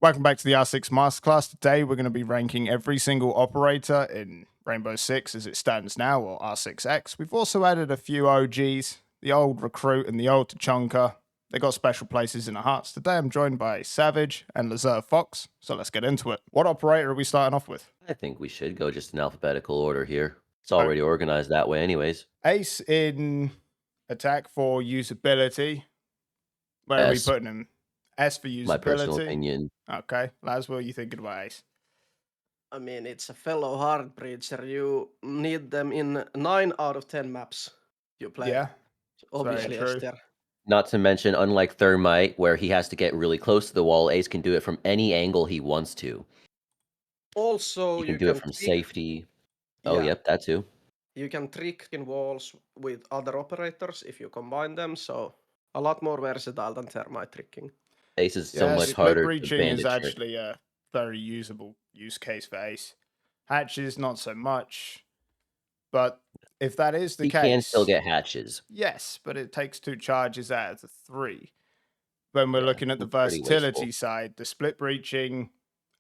Welcome back to the R6 Masterclass. Today we're going to be ranking every single operator in Rainbow Six as it stands now, or R6X. We've also added a few OGs, the old Recruit and the old Tachanka. They got special places in our hearts. Today I'm joined by Savage and LazertaFox, so let's get into it. What operator are we starting off with? I think we should go just in alphabetical order here. It's already organized that way anyways. Ace in attack for usability. Where are we S, putting him? S for my personal usability. opinion. Okay. Laz, what are you thinking about Ace? I mean, it's a fellow hard breacher. You need them in 9 out of 10 maps you play. Yeah, Obviously, true. Esther. Not to mention, unlike Thermite, where he has to get really close to the wall, Ace can do it from any angle he wants to. Also, He can you do it can from trick, safety. Oh, yep, that too. you can trick in walls with other operators if you combine them. So a lot more versatile than thermite tricking. Ace is so much split harder to breaching is bandit trick. actually a very usable use case for Ace. Hatches, not so much. But if that is the He case, can still get hatches. yes, but it takes 2 charges out of the 3. When we're Yeah, looking at the it's pretty versatility wasteful. side, the split breaching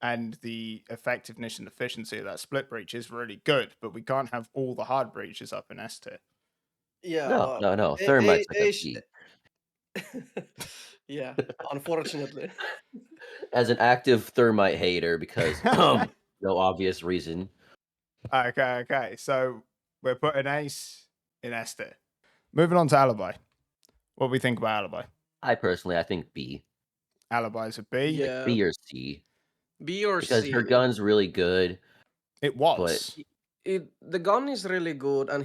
and the effectiveness and efficiency of that split breach is really good, but we can't have all the hard breaches up in S tier. Yeah, No. Thermite's like a Ace. B. Yeah, unfortunately. As an active Thermite hater, because no obvious reason. Okay. So we're putting Ace in S tier. Moving on to Alibi. What do we think about Alibi? I think B. Alibi's a B. Yeah, B or C. B or Because C. her gun's really good, It but was. The gun is really good, and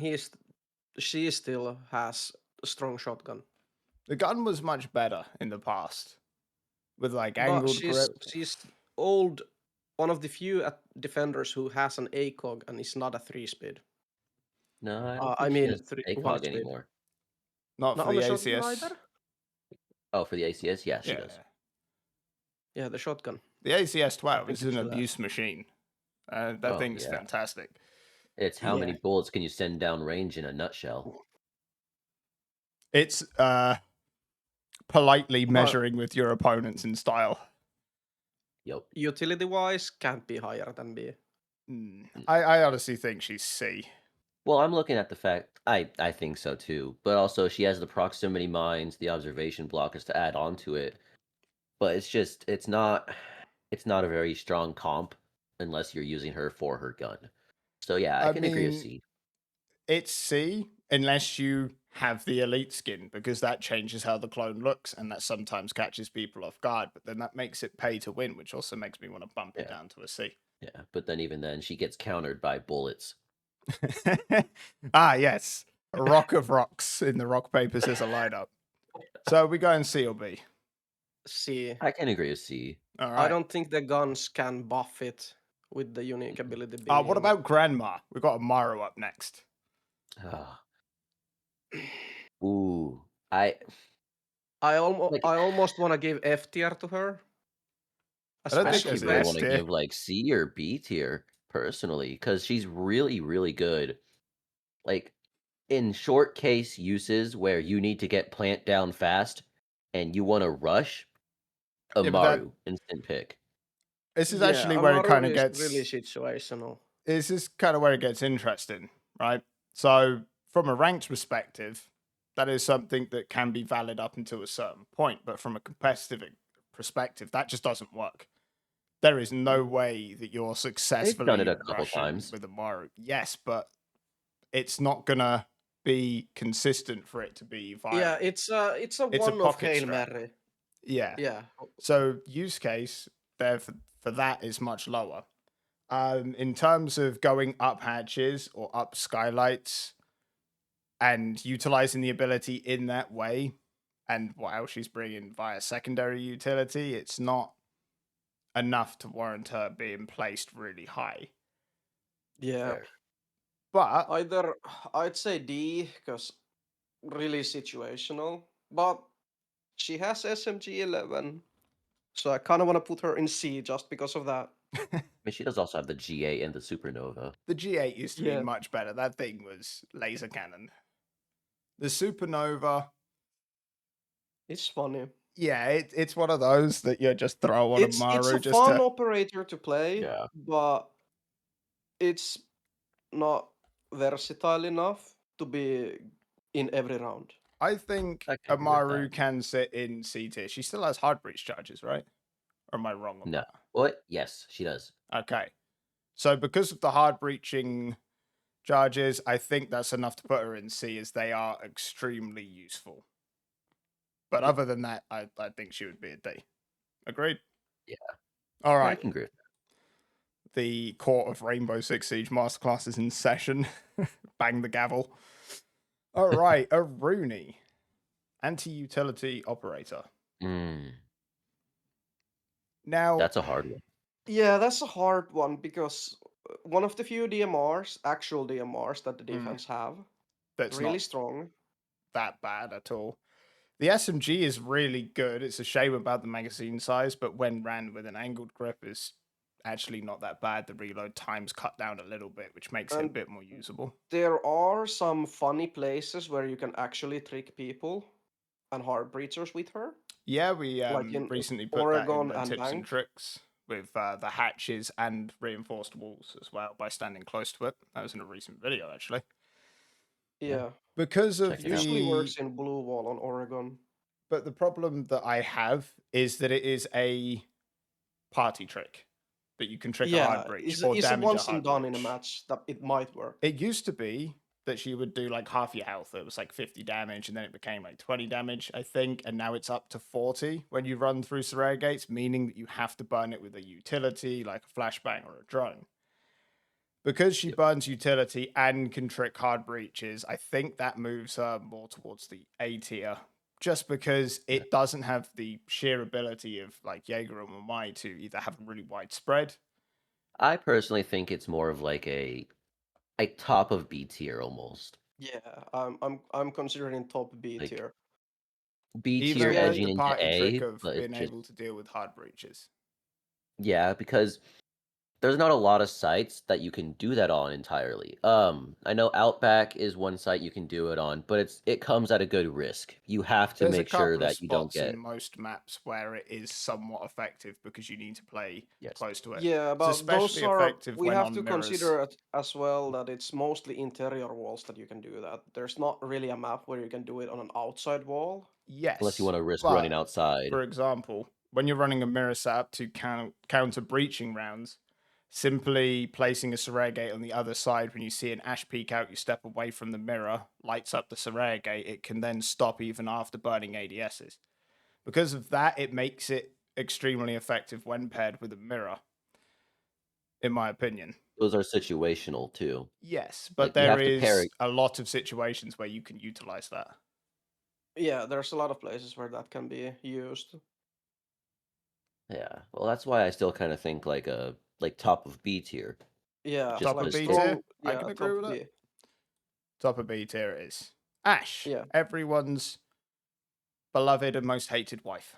she still has a strong shotgun. The gun was much better in the past with like But angled grip. she's old, one of the few defenders who has an ACOG and is not a 3-speed. no, I don't I think she mean, has 1 ACOG speed. anymore. Not Not for on the the shotgun ACS. either. Oh, for the ACS? Yeah, she Yeah. does. Yeah, the shotgun. The ACS 12 think is it an still has. abuse machine. That Oh, thing's yeah. fantastic. It's how Yeah. many bullets can you send down range in a nutshell? It's politely But measuring with your opponents in style. Yep. utility-wise, can't be higher than B. I honestly think she's C. Well, I'm looking at the fact I think so too, but also she has the proximity mines, the observation blockers to add on to it. But it's not a very strong comp unless you're using her for her gun. So yeah, I can agree with C. It's C unless you have the elite skin, because that changes how the clone looks, and that sometimes catches people off guard. But then that makes it pay to win, which also makes me want to bump it Yeah. down to a C. Yeah, but then even then she gets countered by bullets. Yes. A rock of rocks in the rock paper scissors lineup. So we go in C or B. C. I can agree with C. All right. I don't think the guns can buff it with the unique ability being. What about Grandma? We've got a Maru up next. Ah. Ooh, I almost want to give F tier to her. I don't I think actually there's Especially really S want to tier. give like C or B tier personally because she's really, really good. Like in short case uses where you need to get plant down fast and you want to rush, a Yeah, but that Maru instant pick. this is Yeah, actually where it Amaru kind of is really gets. situational. This is kind of where it gets interesting, right? So from a ranked perspective, that is something that can be valid up until a certain point, but from a competitive perspective, that just doesn't work. There is no way that you're They've successfully done it a couple rushing times. with a Maru. Yes, but it's not gonna be consistent for it to be viable. Yeah, it's a It's a one-off pocket Hail strat. Mary. Yeah. Yeah. So use case there for that is much lower. In terms of going up hatches or up skylights and utilizing the ability in that way, and what else she's bringing via secondary utility, it's not enough to warrant her being placed really high. Yeah. Fair. But Either I'd say D because really situational, but she has SMG 11, so I kind of want to put her in C just because of that. I mean, she does also have the G8 and the Supernova. the G8 used to be Yeah. much better. That thing was laser cannon. The Supernova, It's funny. Yeah, it's one of those that you just throw on a It's a Maru just fun to. operator to play, Yeah. but it's not versatile enough to be in every round. I think I can agree with Amaru that. can sit in C tier. She still has hard breach charges, right? Or am I wrong on No. that? What? Yes, she does. Okay. So because of the hard breaching charges, I think that's enough to put her in C as they are extremely useful. But Yeah. other than that, I think she would be a D. Agreed? Yeah. All I right. can agree with that. The Court of Rainbow Six Siege Masterclass is in session. Bang the gavel. All right. A Rooney. Anti-utility operator. Mm, Now, that's a hard one. Yeah, that's a hard one because one of the few DMRs, actual DMRs that the defense have, that's really not strong. that bad at all. The SMG is really good. It's a shame about the magazine size, but when ran with an angled grip is actually not that bad. The reload time's cut down a little bit, which makes it a And bit more usable. there are some funny places where you can actually trick people and hard breachers with her, Yeah, we like in recently put that in Oregon the and tips and Bank. tricks with the hatches and reinforced walls as well by standing close to it. That was in a recent video, actually. Yeah. Yeah, Because of Check it out. usually the works in Blue Wall on Oregon. But the problem that I have is that it is a party trick that you can trick a hard Yeah, breach is or is a damage a once and hard done in a breach. match that it might work. It used to be that she would do like half your health. It was like 50 damage, and then it became like 20 damage, I think, and now it's up to 40 when you run through Sorare gates, meaning that you have to burn it with a utility like a flashbang or a drone. Because she Yep. burns utility and can trick hard breaches, I think that moves her more towards the A tier. Just because Yeah. it doesn't have the sheer ability of like Jaeger and Wamai to either have a really wide spread. I personally think it's more of like a top of B tier almost. Yeah, I'm considering top B Like tier. B Because tier Even with yeah, the edging into party trick A, of but it's being just able to deal with hard breaches. yeah, because there's not a lot of sites that you can do that on entirely. I know Outback is one site you can do it on, but it comes at a good risk. You have to There's a make sure couple of that you don't spots in get most maps where it is somewhat effective because you need to play yes. close to it. yeah, It's but those especially are effective we when have on to mirrors. consider it as well that it's mostly interior walls that you can do that. There's not really a map where you can do it on an outside wall. Unless you Yes, want to risk running but outside. for example, when you're running a mirror setup to counter breaching rounds, simply placing a Sorare gate on the other side when you see an Ash peek out, you step away from the mirror, lights up the Sorare gate, it can then stop even after burning ADSs. Because of that, it makes it extremely effective when paired with a mirror, in my opinion. Those are situational too. Yes, but Like you there have to pair is it. a lot of situations where you can utilize that. Yeah, there's a lot of places where that can be used. Yeah. Well, that's why I still kind of think like a top of B tier, Yeah, just Top of like because B it. tier, strong. I Yeah, can agree top with it. B. Top of B tier it is Ash, Yeah. everyone's beloved and most hated wife.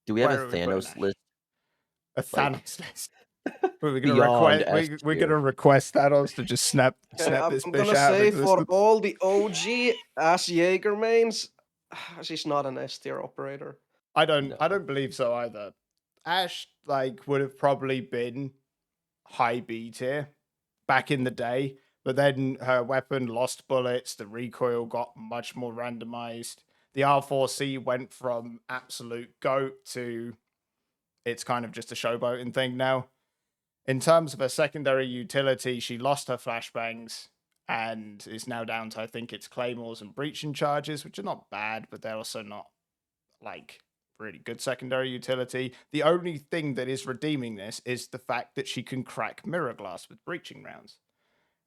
Do we have a Where are we putting Thanos Ash? list A like Thanos list. We're gonna beyond request. S We're gonna tier? request Thanos to just Okay, snap I'm, this I'm bitch gonna out of say for existence. all the OG Ash Jaeger mains, she's not an S tier operator. I don't. I No. don't believe so either. Ash like would have probably been high B tier back in the day, but then her weapon lost bullets. The recoil got much more randomized. The R4C went from absolute goat to it's kind of just a showboating thing now. In terms of her secondary utility, she lost her flashbangs and is now down to I think it's claymores and breaching charges, which are not bad, but they're also not like really good secondary utility. The only thing that is redeeming this is the fact that she can crack mirror glass with breaching rounds,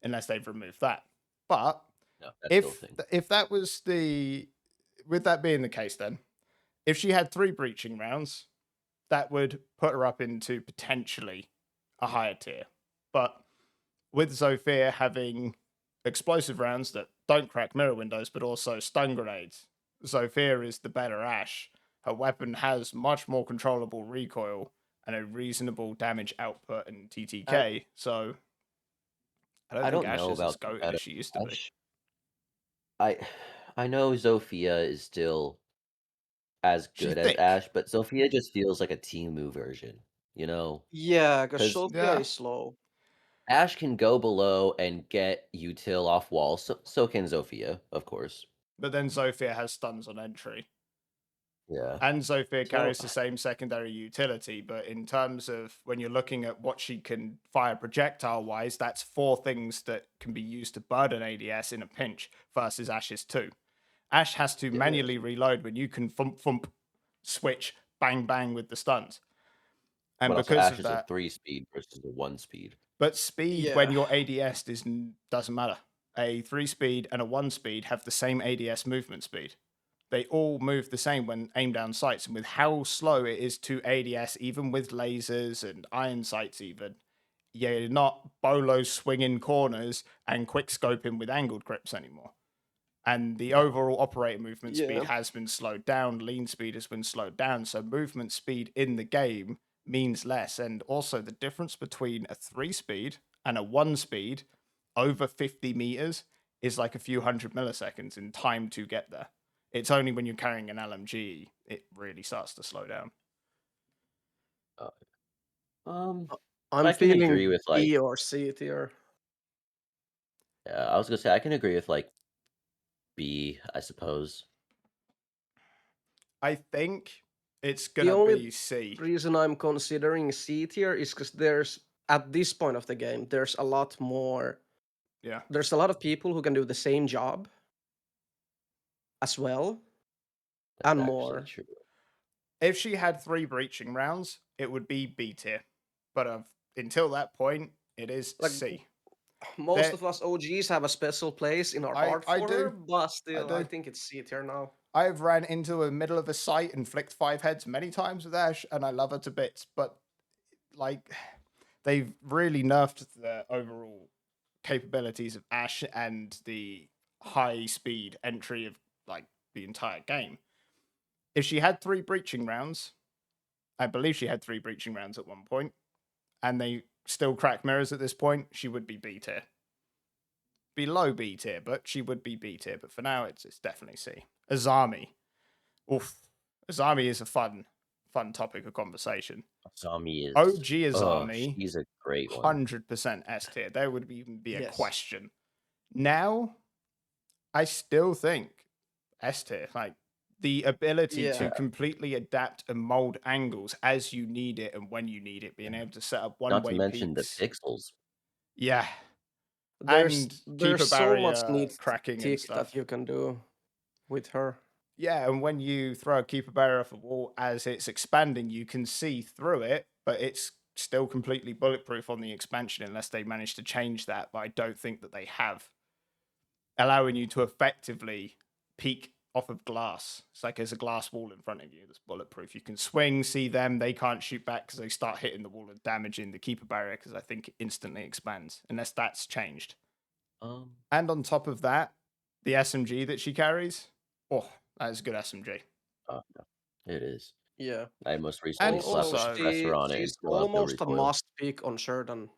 unless they've removed that. But No, that's still a thing. if that was the with that being the case, then if she had 3 breaching rounds, that would put her up into potentially a higher tier. But with Zofia having explosive rounds that don't crack mirror windows, but also stun grenades, Zofia is the better Ash. Her weapon has much more controllable recoil and a reasonable damage output in I TTK. So I don't I think don't Ash know is as about goated as competitive she used to be. Ash. I I know Zofia is still as She good as thick, Ash, but Sophia just feels like a Timu version, you know? Yeah, because Because Sophia yeah. is slow. Ash can go below and get util off walls, so can Sophia, of course. But then Zofia has stuns on entry. Yeah. And Zofia So carries the same secondary utility, but in terms of when you're looking at what she can fire projectile wise, that's 4 things that can be used to burden ADS in a pinch versus Ash's 2. Ash has to Yeah. manually reload when you can thump thump, switch, bang bang with the stuns. And but also because Ash of is a that, 3 speed versus a 1 speed. but speed when Yeah. your ADS doesn't matter. A 3 speed and a 1 speed have the same ADS movement speed. They all move the same when aimed down sights. And with how slow it is to ADS, even with lasers and iron sights, even, you're not bolo swinging corners and quick scoping with angled grips anymore. And the overall operator movement speed Yeah. has been slowed down. Lean speed has been slowed down. So movement speed in the game means less. And also the difference between a 3 speed and a 1 speed over 50 meters is like a few hundred milliseconds in time to get there. It's only when you're carrying an LMG it really starts to slow down. Uh, um, I'm I can agree feeling with, like B or C tier. yeah, I was gonna say I can agree with, like, B, I suppose. I think it's The gonna only be C. reason I'm considering C tier is because there's at this point of the game, there's a lot more. Yeah. There's a lot of people who can do the same job as well That's and actually more. true. If she had 3 breaching rounds, it would be B tier. But until that point, it is Like C. most There, of us OGs have a special place in our I heart I for her, do. but I still, I do. think it's C tier now. I've ran into the middle of a site and flicked 5 heads many times with Ash, and I love her to bits. But like, they've really nerfed the overall capabilities of Ash and the high speed entry of like the entire game. If she had 3 breaching rounds, I believe she had 3 breaching rounds at one point, and they still crack mirrors at this point, she would be B tier. Below B tier, but she would be B tier. But for now, it's definitely C. Azami. Oof. Azami is a fun topic of conversation. Asami is OG oh, Azami, she's a great one. 100% S tier. There would even be a Yes. question. Now, I still think S tier. Like the ability to Yeah. completely adapt and mold angles as you need it and when you need it, being able to set up one Not to way mention the peaks. pixels. Yeah. There's And keep there's a so much barrier neat cracking and tick that stuff. you can do with her. Yeah, and when you throw a keeper barrier off a wall as it's expanding, you can see through it, but it's still completely bulletproof on the expansion unless they manage to change that. But I don't think that they have, allowing you to effectively peek off of glass. It's like there's a glass wall in front of you that's bulletproof. You can swing, see them. They can't shoot back because they start hitting the wall and damaging the keeper barrier because I think it instantly expands, unless that's changed. Um, And on top of that, the SMG that she carries, oh, that is a good SMG. oh, no, it is. Yeah. I most recently And slapped a Also, also, suppressor on it and she's still have no almost a recoil. must pick on certain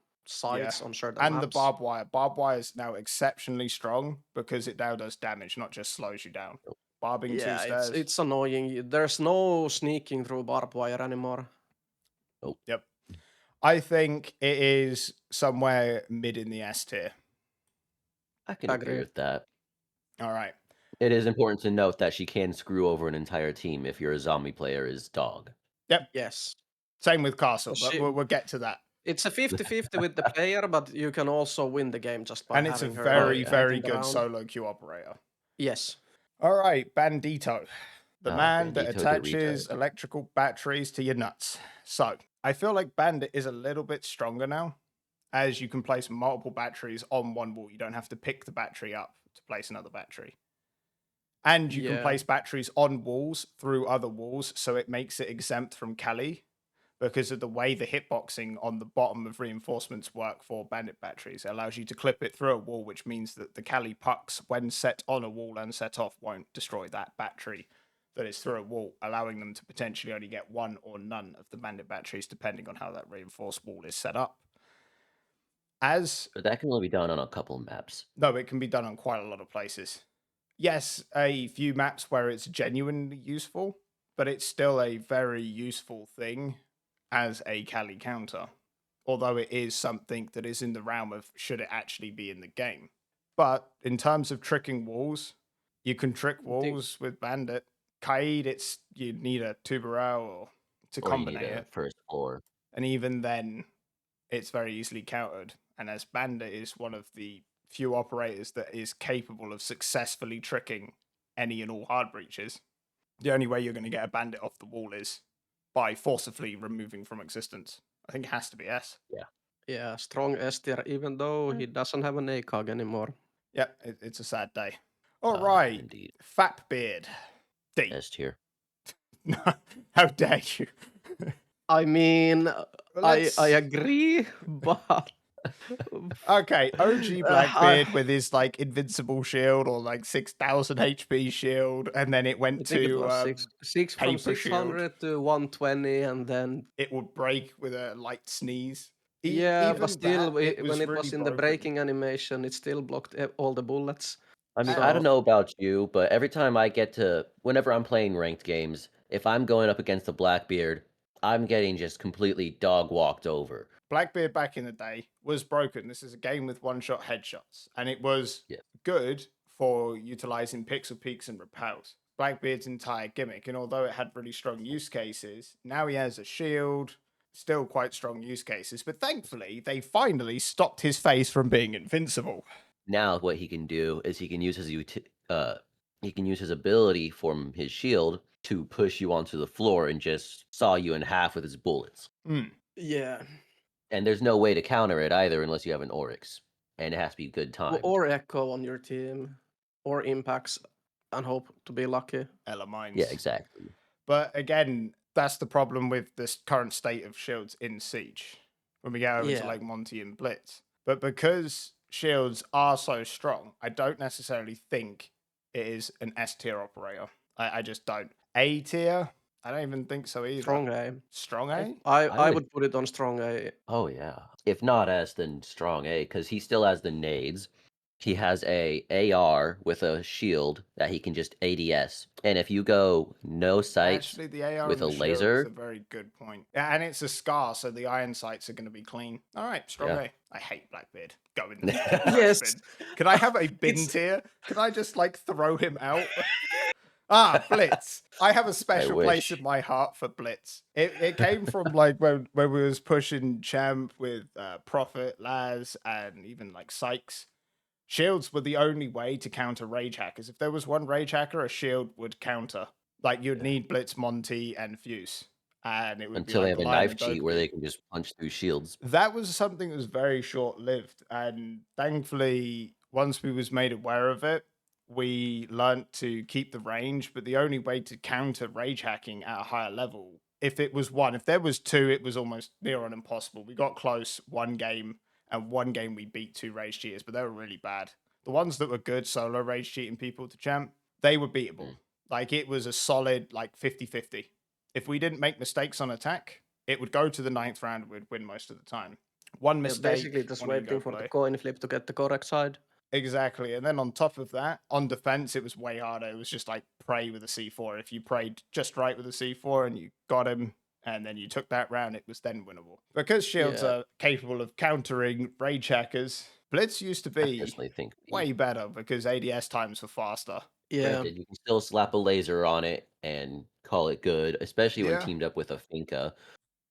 yeah. sites, on certain And the maps. barbed wire. Barbed wire is now exceptionally strong because it now does damage, not just slows you down. Nope. Barbing 2 Yeah, stairs. it's annoying. There's no sneaking through barbed wire anymore. Nope. Yep. I think it is somewhere mid in the S tier. I can agree Agree. with that. All right. It is important to note that she can screw over an entire team if your zombie player is dog. Yep. Yes. Same with Castle, but She, we'll get to that. it's a 50-50 with the player, but you can also win the game just by And it's a having her Oh very, yeah. very taking the good round. solo queue operator. Yes. All right, Bandito, the Ah, man that Bandito attaches Dorito. electrical batteries to your nuts. So I feel like Bandit is a little bit stronger now, as you can place multiple batteries on one wall. You don't have to pick the battery up to place another battery. And you can Yeah. place batteries on walls through other walls, so it makes it exempt from Kali because of the way the hitboxing on the bottom of reinforcements work for bandit batteries. It allows you to clip it through a wall, which means that the Kali pucks, when set on a wall and set off, won't destroy that battery that is through a wall, allowing them to potentially only get one or none of the bandit batteries, depending on how that reinforced wall is set up. As But that can only be done on a couple maps. no, it can be done on quite a lot of places. Yes, a few maps where it's genuinely useful, but it's still a very useful thing as a Kali counter. Although it is something that is in the realm of should it actually be in the game. But in terms of tricking walls, you can trick walls with Bandit. Kaid, you need a Tubarão or to Or you need combine a it. first floor. And even then, it's very easily countered. And as Bandit is one of the few operators that is capable of successfully tricking any and all hard breaches, the only way you're going to get a Bandit off the wall is by forcibly removing from existence. I think it has to be S. Yeah, strong S tier, even though he doesn't have an ACOG anymore. Yep, it's a sad day. All right, Indeed. Fat Beard. D. S tier. How dare you? I mean, I Let's- agree, but Okay, OG I- Blackbeard with his like invincible shield or like 6,000 HP shield, and then it I went think it to was six from paper shield. 600 to 120, and then It would break with a light sneeze. yeah, Even but still, that, it when it really was in the broken. breaking animation, it still blocked all the bullets. I mean, So- I don't know about you, but every time whenever I'm playing ranked games, if I'm going up against a Blackbeard, I'm getting just completely dog walked over. Blackbeard back in the day was broken. This is a game with one-shot headshots, and it was Yeah. good for utilizing pixel peaks and repels. Blackbeard's entire gimmick, and although it had really strong use cases, now he has a shield, still quite strong use cases, but thankfully they finally stopped his face from being invincible. Now what he can do is he can use his ability from his shield to push you onto the floor and just saw you in half with his bullets. Yeah, And there's no way to counter it either unless you have an Oryx. And it has to be good time. or Echo on your team, or Impacts, and hope to be lucky. Ella Mines. Yeah, exactly. But again, that's the problem with this current state of shields in Siege when we get over to Yeah. like Monty and Blitz. But because shields are so strong, I don't necessarily think it is an S tier operator. I just don't. A tier, I don't even think so either. Strong A. Strong A? I would put it on strong A. Oh yeah. If not S, then strong A, because he still has the nades. He has a AR with a shield that he can just ADS. And if you go no sights Actually, the AR with and a the shield is laser, a very good point. Yeah, and it's a scar, so the iron sights are going to be clean. All right, strong Yeah. A. I hate Blackbeard. Go in the Yes. bin. Can I have a bin It's- tier? Can I just like throw him out? Ah, Blitz. I have a special place wish. in my heart for Blitz. It came from like when we was pushing Champ with Prophet, Laz, and even like Sykes. Shields were the only way to counter rage hackers. If there was one rage hacker, a shield would counter. Like you'd need Blitz, Monty, and Fuse, and it would until be they like have a Lion knife and cheat where Dope they can just punch through shields. that was something that was very short lived, and thankfully once we was made aware of it, we learnt to keep the range. But the only way to counter rage hacking at a higher level, if there was two, it was almost near on impossible. We got close one game, and one game we beat two rage cheaters, but they were really bad. The ones that were good solo rage cheating people to champ, they were beatable. Like it was a solid like 50-50. If we didn't make mistakes on attack, it would go to the 9th round and we'd win most of the time. One Yeah, mistake. basically just one ego waiting for the play. coin flip to get the correct side. Exactly. And then on top of that, on defense, it was way harder. It was just like pray with a C4. If you prayed just right with a C4 and you got him and then you took that round, it was then winnable. Because shields Yeah. are capable of countering rage hackers, Blitz used to I be personally think way better because ADS times were faster. Yeah. granted, you can still slap a laser on it and call it good, especially when Yeah. teamed up with a Finka,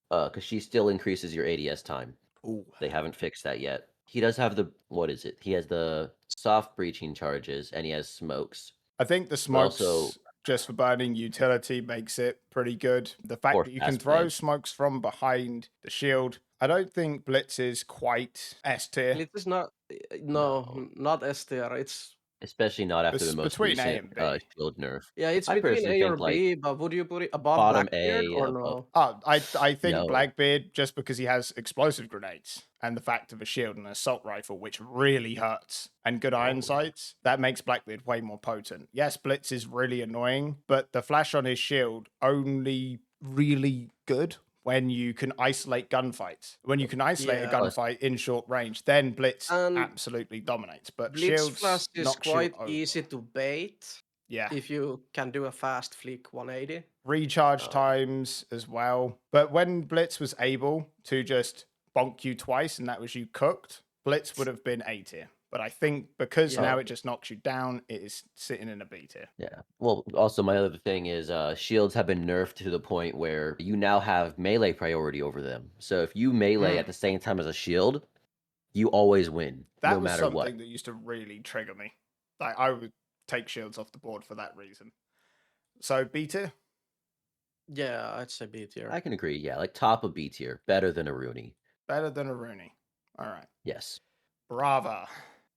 because she still increases your ADS time. Ooh. They haven't fixed that yet. He does have he has the soft breaching charges and he has smokes. I think the smokes, also- just for burning utility, makes it pretty good. The fact Or that you can fast throw blade. smokes from behind the shield, I don't think Blitz is quite S tier. It is not. No. Not S tier. It's Especially not after It's the most between A recent and B. shield nerf. yeah. It's I between personally A or think, like, B. But would you put it above bottom Blackbeard A, or above- no? I think No. Blackbeard, just because he has explosive grenades and the fact of a shield and an assault rifle, which really hurts, and good iron yeah. sights, that makes Blackbeard way more potent. Yes, Blitz is really annoying, but the flash on his shield only really good when you can isolate gunfights. When you can isolate a Yeah. gunfight in short range, then Blitz And absolutely dominates. But Blitz shields flash is knock shield quite over. easy to bait. Yeah. if you can do a fast flick 180. Recharge Um, times as well. But when Blitz was able to just bonk you twice and that was you cooked, Blitz would have been A tier. But I think because now Yeah. it just knocks you down, it is sitting in a B tier. Yeah. Well, also my other thing is shields have been nerfed to the point where you now have melee priority over them. So if you melee at the same time as a shield, you always win, That no was matter what. something that used to really trigger me. Like I would take shields off the board for that reason. So B tier? Yeah, I'd say B tier. I can agree. Yeah, like top of B tier, better than a Rooney. Better than a Rooney. All right. Yes. Brava.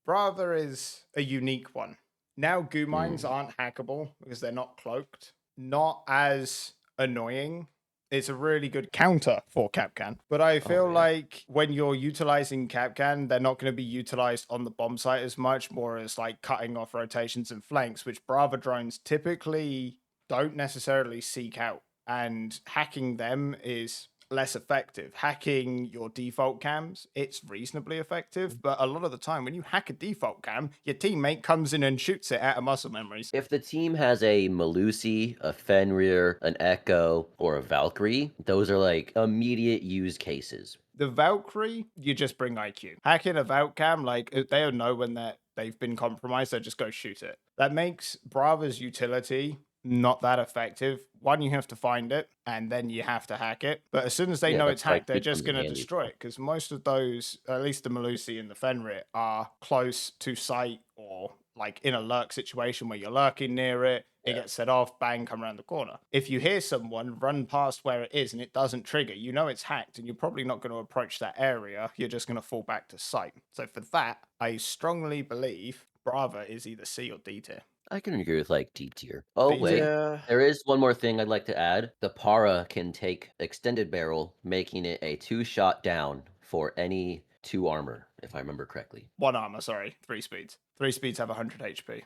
Brava is a unique one. Now goo mines Mm. aren't hackable because they're not cloaked. Not as annoying. It's a really good counter for Capcan. But I feel yeah. like when you're utilizing Capcan, they're not going to be utilized on the bomb site as much, more as like cutting off rotations and flanks, which Brava drones typically don't necessarily seek out. And hacking them is less effective. Hacking your default cams, it's reasonably effective, but a lot of the time when you hack a default cam, your teammate comes in and shoots it out of muscle memories. If the team has a Malusi, a Fenrir, an Echo, or a Valkyrie, those are like immediate use cases. The Valkyrie, you just bring IQ. Hacking a Valk cam, like they'll know when they've been compromised, they'll just go shoot it. That makes Brava's utility not that effective. One, you have to find it, and then you have to hack it. But as soon as they Yeah, know that's it's why it hacked, they're just becomes going to handy. destroy it because most of those, at least the Malusi and the Fenrir, are close to site or like in a lurk situation where you're lurking near it. It gets set off, bang, come around the corner. If you hear someone run past where it is and it doesn't trigger, you know it's hacked and you're probably not going to approach that area. You're just going to fall back to site. So for that, I strongly believe Brava is either C or D tier. I can agree with like D tier. Oh, D wait. tier? Yeah. There is one more thing I'd like to add. The Para can take extended barrel, making it a 2-shot down for any 2 armor, if I remember correctly. 1 armor, sorry. 3 speeds. 3 speeds have 100 HP.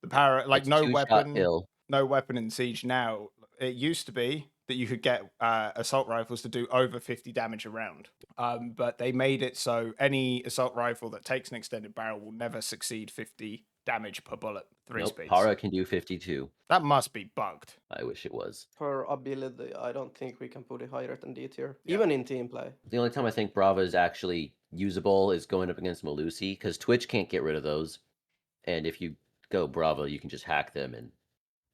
The power, like It's no 2-shot weapon, kill. no weapon in Siege now. It used to be that you could get assault rifles to do over 50 damage a round. But they made it so any assault rifle that takes an extended barrel will never succeed 50 damage per bullet. 3 Nope, speeds. Para can do 52. That must be bugged. I wish it was. Per ability, I don't think we can put it higher than D tier, Yeah. even in team play. The only time I think Brava is actually usable is going up against Malusi, because Twitch can't get rid of those. And if you go Brava, you can just hack them and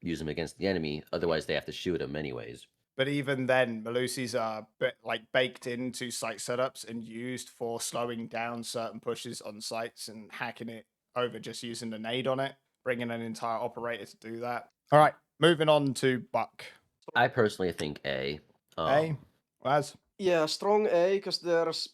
use them against the enemy. Otherwise, they have to shoot them anyways. But even then, Malusis are like baked into site setups and used for slowing down certain pushes on sites and hacking it over just using a nade on it, bringing an entire operator to do that. All right, moving on to Buck. I personally think A. A, Laz? Yeah, strong A, because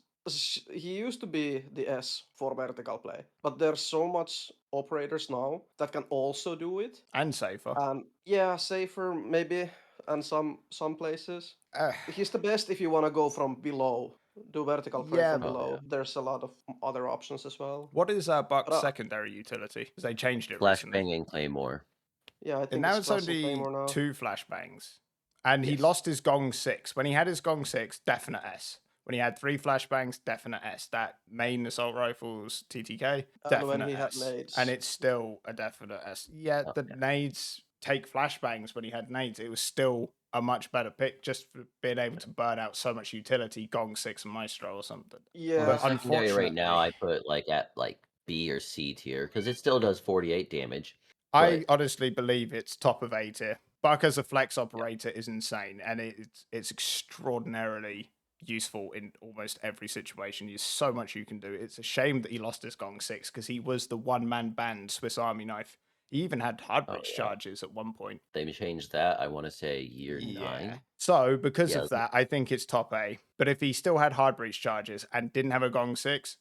he used to be the S for vertical play, but there's so much operators now that can also do it. And safer. And yeah, safer maybe, and some places. Uh, He's the best if you want to go from below, do vertical play Yeah. from Oh, below. yeah. There's a lot of other options as well. what is Buck's But, secondary utility? Because they changed it Flashbang recently. and Claymore. Yeah, I And think now it's it's Flash and only Claymore now. 2 flashbangs. And he Yes. lost his Gong 6. When he had his Gong 6, definite S. When he had 3 flashbangs, definite S. That main assault rifles, TTK, And definite when he had S. nades. And it's still a definite S. Yeah, Oh, the yeah. nades take flashbangs when he had nades. It was still a much better pick just for being able to burn out so much utility, Gong 6 and Maestro or something. Yeah, Well, But the secondary right now, unfortunately- I put like at like B or C tier because it still does 48 damage. I But honestly believe it's top of A tier. Buck as a flex operator is insane, and it's extraordinarily useful in almost every situation. There's so much you can do. It's a shame that he lost his Gong 6 because he was the one-man band Swiss Army knife. He even had hard breach yeah. charges at one point. they changed that, I want to say year 9. So because Yeah, of that, I think it's top A. But if he still had hard breach charges and didn't have a Gong 6,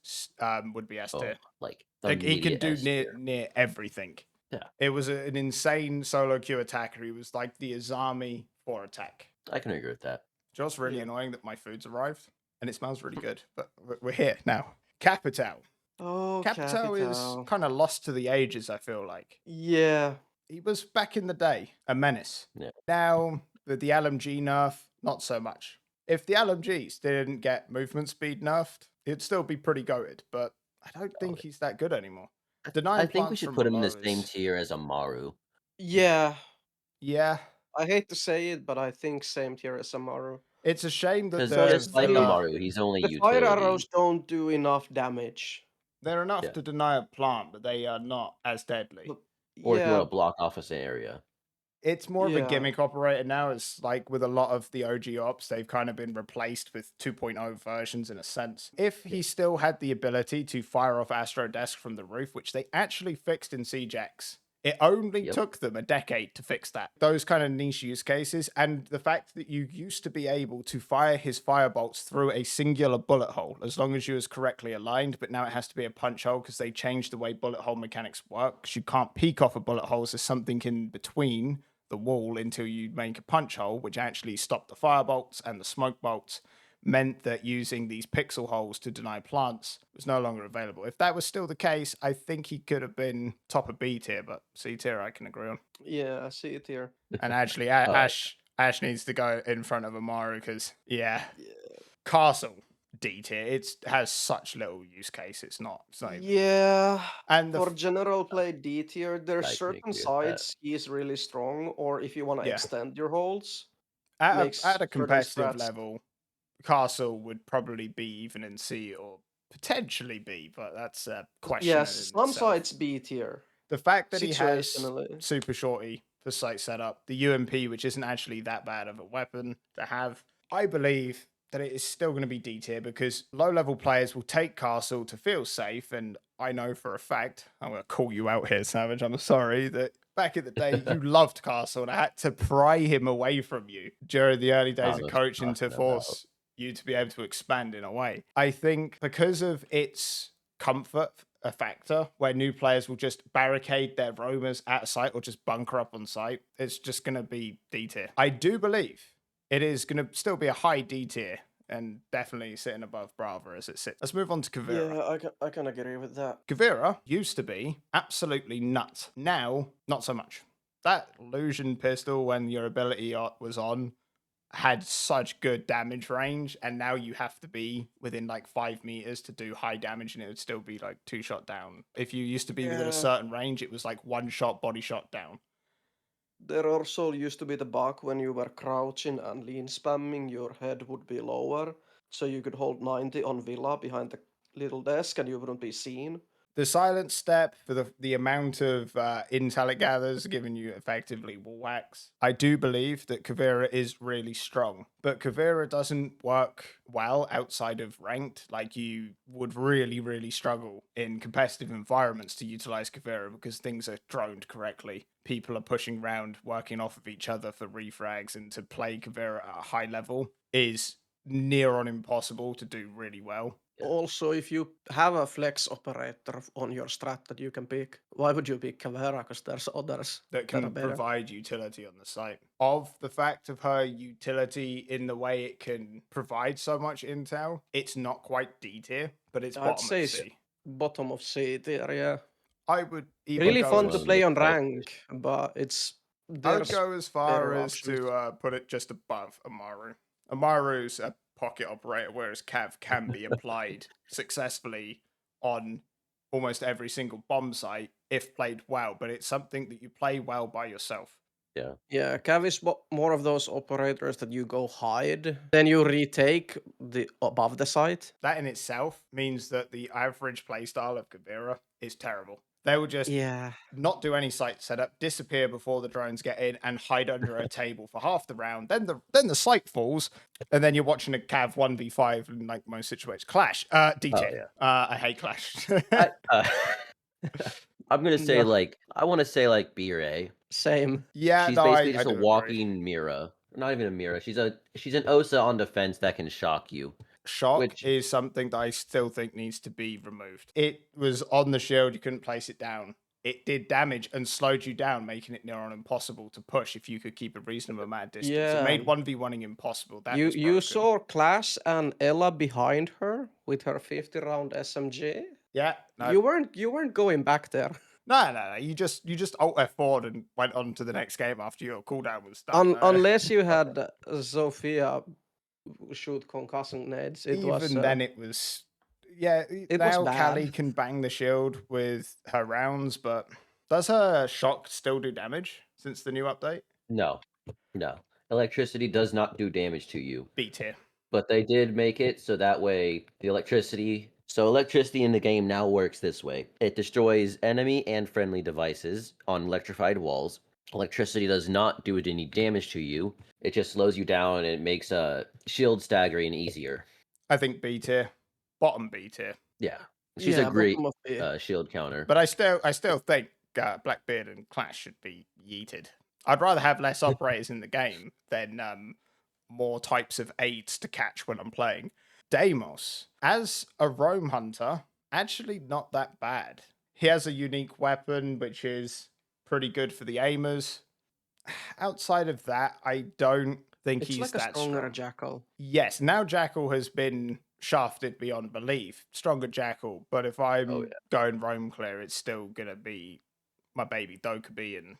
would be S Oh, tier. like Like he can immediate do S tier. near everything. Yeah. It was an insane solo queue attacker. He was like the Azami for attack. I can agree with that. Just really Yeah. annoying that my food's arrived and it smells really good. But we're here now. Capital. Oh, Capital is Capital. kind of lost to the ages, I feel like. Yeah. He was back in the day a menace. Yeah. Now, with the LMG nerf, not so much. If the LMGs didn't get movement speed nerfed, it'd still be pretty goated, but I don't think he's that good anymore. I Denying think we plants should from put him in the below same is- tier as Amaru. Yeah, Yeah. I hate to say it, but I think same tier as Amaru. It's a shame that Because Because just they've like the Amaru, he's only the fire arrows utility. don't do enough damage. they're enough Yeah. to deny a plant, but they are not as deadly. But Or if you want yeah, to block off an area. It's more of a yeah, gimmick operator now. It's like with a lot of the OG ops, they've kind of been replaced with 2.0 versions in a sense. If he still had the ability to fire off Astro Desk from the roof, which they actually fixed in Siege X, it only Yep. took them a decade to fix that. Those kind of niche use cases, and the fact that you used to be able to fire his firebolts through a singular bullet hole as long as you was correctly aligned, but now it has to be a punch hole because they changed the way bullet hole mechanics work. Because you can't peek off a bullet hole, so something in between the wall until you make a punch hole, which actually stopped the firebolts and the smoke bolts, meant that using these pixel holes to deny plants was no longer available. If that was still the case, I think he could have been top of B tier, but C tier I can agree on. yeah, C tier. And actually, Uh, Ash needs to go in front of Amaru because Yeah. Castle D tier. It has such little use case. It's not even. Yeah, And for general play D tier, there's I can certain agree with that. sides he is really strong, or if you want to Yeah. extend your holds, at makes a certain competitive strats. level, Castle would probably be even in C or potentially B, but that's a question Yes, in some itself. sides B tier. The fact that he has Situationally. super shorty for site setup, the UMP, which isn't actually that bad of a weapon to have, I believe that it is still going to be D tier because low level players will take Castle to feel safe. And I know for a fact, I'm going to call you out here, Savage. I'm sorry that back in the day you loved Castle and I had to pry him away from you during the early days of Thomas coaching to talking about. force you to be able to expand in a way. I think because of its comfort a factor where new players will just barricade their roamers at a site or just bunker up on site, it's just going to be D tier. I do believe it is going to still be a high D tier and definitely sitting above Brava as it sits. Let's move on to Kavira. Yeah, I can agree with that. Kavira used to be absolutely nuts. Now, not so much. That illusion pistol, when your ability was on, had such good damage range, and now you have to be within like 5 meters to do high damage, and it would still be like 2 shot down. If you used to be within a Yeah. certain range, it was like 1 shot body shot down. There also used to be the bug when you were crouching and lean spamming, your head would be lower, so you could hold 90 on Villa behind the little desk and you wouldn't be seen. The silent step for the amount of intel it gathers, giving you effectively wall hacks. I do believe that Kavira is really strong, but Kavira doesn't work well outside of ranked. Like you would really, really struggle in competitive environments to utilize Kavira because things are droned correctly. People are pushing around, working off of each other for refrags, and to play Kavira at a high level is near on impossible to do really well. Yeah. Also, if you have a flex operator on your strat that you can pick, why would you pick Cavera? Because there's others That that are can better. provide utility on the site. Of the fact of her utility in the way it can provide so much intel, it's not quite D tier, but it's I'd bottom say of C. bottom of C tier, yeah. I would even Really go fun to as, play on Selfish. rank, but it's I would there's go as far better as options. to put it just above Amaru. Amaru's a pocket operator, whereas Cav can be applied successfully on almost every single bomb site if played well, but it's something that you play well by yourself. Yeah. Yeah, Cav is more of those operators that you go hide, then you retake the above the site. That in itself means that the average playstyle of Kavira is terrible. They will just Yeah. not do any site setup, disappear before the drones get in, and hide under a table for half the round. Then the site falls, and then you're watching a Cav 1v5 in like most situations. Clash, D Oh tier. yeah. I hate Clash. I'm gonna say No. I want to say like B or A. Same. Yeah, She's no, basically I just a do agree. walking mirror. Not even a mirror. She's an Osa on defense that can shock you. Shock Which is something that I still think needs to be removed. It was on the shield, you couldn't place it down. It did damage and slowed you down, making it near on impossible to push if you could keep a reasonable amount of distance. It Yeah. made 1v1ing impossible. That You was you broken. saw Clash and Ella behind her with her 50 round SMG. Yeah, no. You weren't going back there. No. You just alt F4'd and went on to the next game after your cooldown was done. Unless you had Zofia shoot concussing nades. It was Even then, it was yeah. it was Now bad. Callie can bang the shield with her rounds, but does her shock still do damage? since the new update? No. Electricity does not do damage to you. B tier. But they did make it so that way the electricity in the game now works this way. It destroys enemy and friendly devices on electrified walls. Electricity does not do any damage to you. It just slows you down and it makes shield staggering easier. I think B tier. Bottom B tier. Yeah. She's a Yeah, great bottom of the shield counter. But I still think Blackbeard and Clash should be yeeted. I'd rather have less operators in the game than more types of aids to catch when I'm playing. Deimos, as a roam hunter, actually not that bad. He has a unique weapon, which is pretty good for the aimers. Outside of that, I don't think it's he's like a that stronger strong. Jackal. Yes, now Jackal has been shafted beyond belief. Stronger Jackal, but if I'm going roam clear, it's still gonna be my baby Dokkaebi and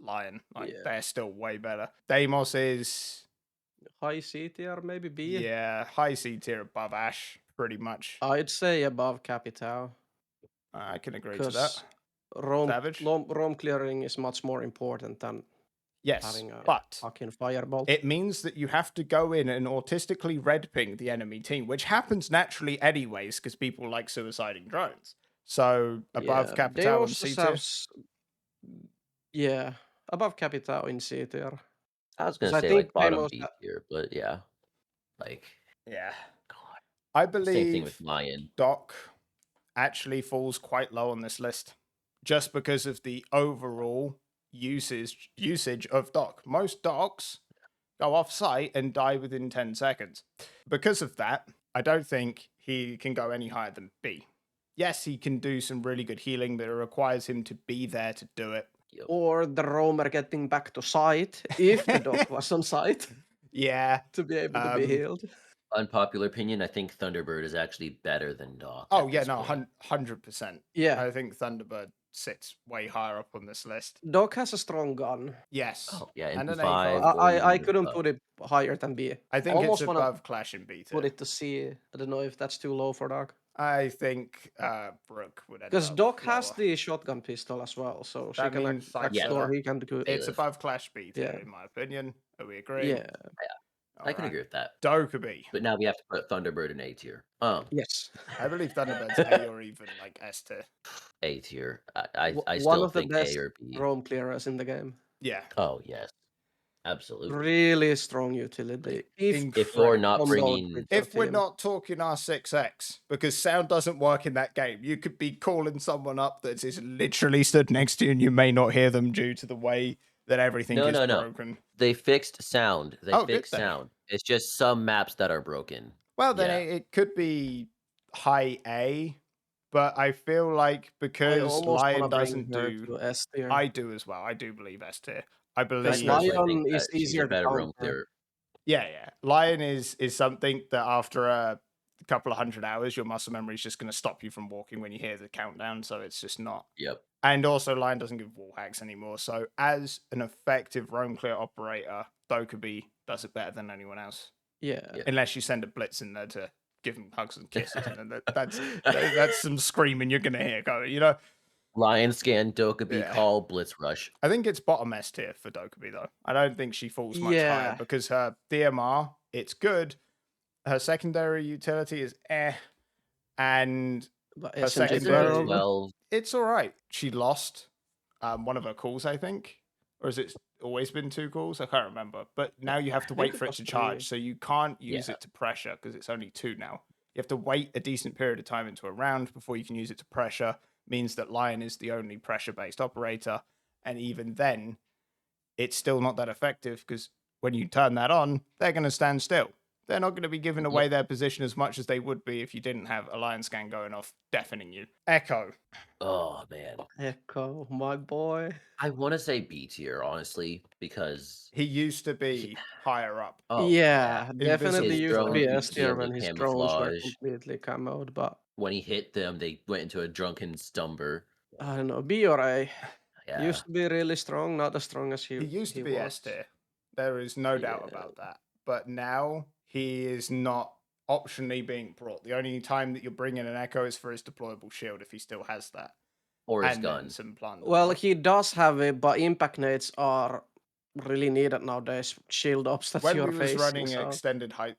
Lion. Like Yeah. they're still way better. Deimos is High C tier, maybe B. high C tier above Ash, pretty much. I'd say above Capitao. I can agree to that. Because roam Savage? clearing is much more important than Yes, having a but fucking firebolt. it means that you have to go in and autistically red ping the enemy team, which happens naturally anyways because people like suiciding drones. So above They Capitao and also C have tier. above Capitao in C tier. I was 'Cause gonna I say think like bottom Deimos B tier, but yeah. Like Yeah. God. I Same thing believe with Lion. Doc actually falls quite low on this list just because of the overall usage of Doc. Most Docs go off site and die within 10 seconds. Because of that, I don't think he can go any higher than B. Yes, he can do some really good healing, but it requires him to be there to do it. Yep. or the roamer getting back to site if the dog was on site Yeah. to be able to be healed. Unpopular opinion, I think Thunderbird is actually better than Doc. Oh, at yeah, this no, point. 100%. Yeah, I think Thunderbird sits way higher up on this list. dog has a strong gun. Yes. Oh, yeah, And an MP5 A5. or I even couldn't put it higher than B. I think almost it's wanna above Clash and B put tier. it to C. I don't know if that's too low for dog. I think Brooke would end Because up Doc has lower. the shotgun pistol as well, so she That can means like backdoor. better. He can do It's Bailiff. above Clash B tier, Yeah. in my opinion. Are we agree? Yeah. I can agree with that. Dokkaebi. But now we have to put Thunderbird in A tier. Yes. I believe Thunderbird's A or even like S tier. A tier. I One still of the think best A or B. roam clearers in the game. Yeah. Oh yes, absolutely. Really strong utility. If you're not comboed bringing, with your If we're team. not talking R6X, because sound doesn't work in that game, you could be calling someone up that is literally stood next to you and you may not hear them due to the way that everything is broken. they fixed sound. They Oh, did fixed they? sound. It's just some maps that are broken. Well, then Yeah. it could be high A, but I feel like I because almost Lion wanna bring doesn't her do, to S tier. I do as well. I do believe S tier. I Because believe Especially I Lion think is that she's easier a to better roam counter. clear. Yeah. Lion is something that after a couple of 100 hours, your muscle memory is just going to stop you from walking when you hear the countdown. So it's just not. Yep. And also, Lion doesn't give wall hacks anymore. So as an effective roam clear operator, Dokkaebi does it better than anyone else. Yeah. Unless you send a blitz in there to give him hugs and kisses, and then that's some screaming you're gonna hear going. You know, Lion scan, Dokkaebi Yeah. call, blitz rush. I think it's bottom S tier for Dokkaebi though. I don't think she falls much higher Yeah. because her DMR, it's good. Her secondary utility is and But Her SMG secondary- barrel. Well, it's all right. She lost one of her calls, I think, or has it always been 2 calls? I can't remember. But now you have to I wait think for it it was to 3. charge, so you can't use Yeah. it to pressure because it's only 2 now. You have to wait a decent period of time into a round before you can use it to pressure. Means that Lion is the only pressure-based operator, and even then, it's still not that effective because when you turn that on, they're going to stand still. They're not going to be giving away their position as much as they would be if you didn't have a Lion scan going off, deafening you. Echo. oh man, Echo, my boy. I want to say B tier honestly because He used to be higher up. Yeah, definitely Invisible used to be drones, S he tier had the when his drones were camouflage. completely camoed, but When he hit them, they went into a drunken stumber. I don't know. B or A. Yeah. Used to be really strong, not as strong as He used to be was. S tier. There is no doubt Yeah. about that. But now he is not optionally being brought. The only time that you're bringing an Echo is for his deployable shield if he still has that. or his and then gun. some plunder. Well, he does have it, but impact nades are really needed nowadays. Shield ups that when you're we was facing. running So extended height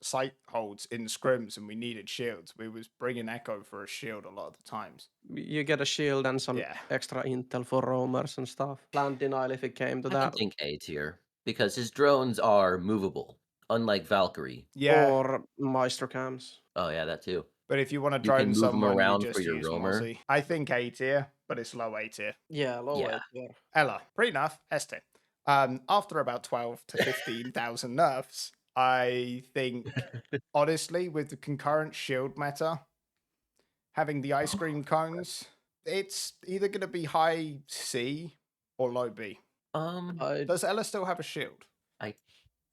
sight holds in scrims and we needed shields, we was bringing Echo for a shield a lot of the times. you get a shield and some Yeah. extra intel for roamers and stuff. Plant denial if it came to I that. could think A tier because his drones are movable, unlike Valkyrie. Yeah. Or Maestro cams. Oh yeah, that too. But if you want to You can drone move 'em someone, you around for just your use roamer. Mozzie. I think A tier, but it's low A tier. Yeah, low Yeah. A tier. Ella, pretty enough, S tier. After about 12 to 15,000 nerfs, I think, honestly, with the concurrent shield meta, having the ice cream cones, it's either going to be high C or low B. I Does Ella still have a shield? I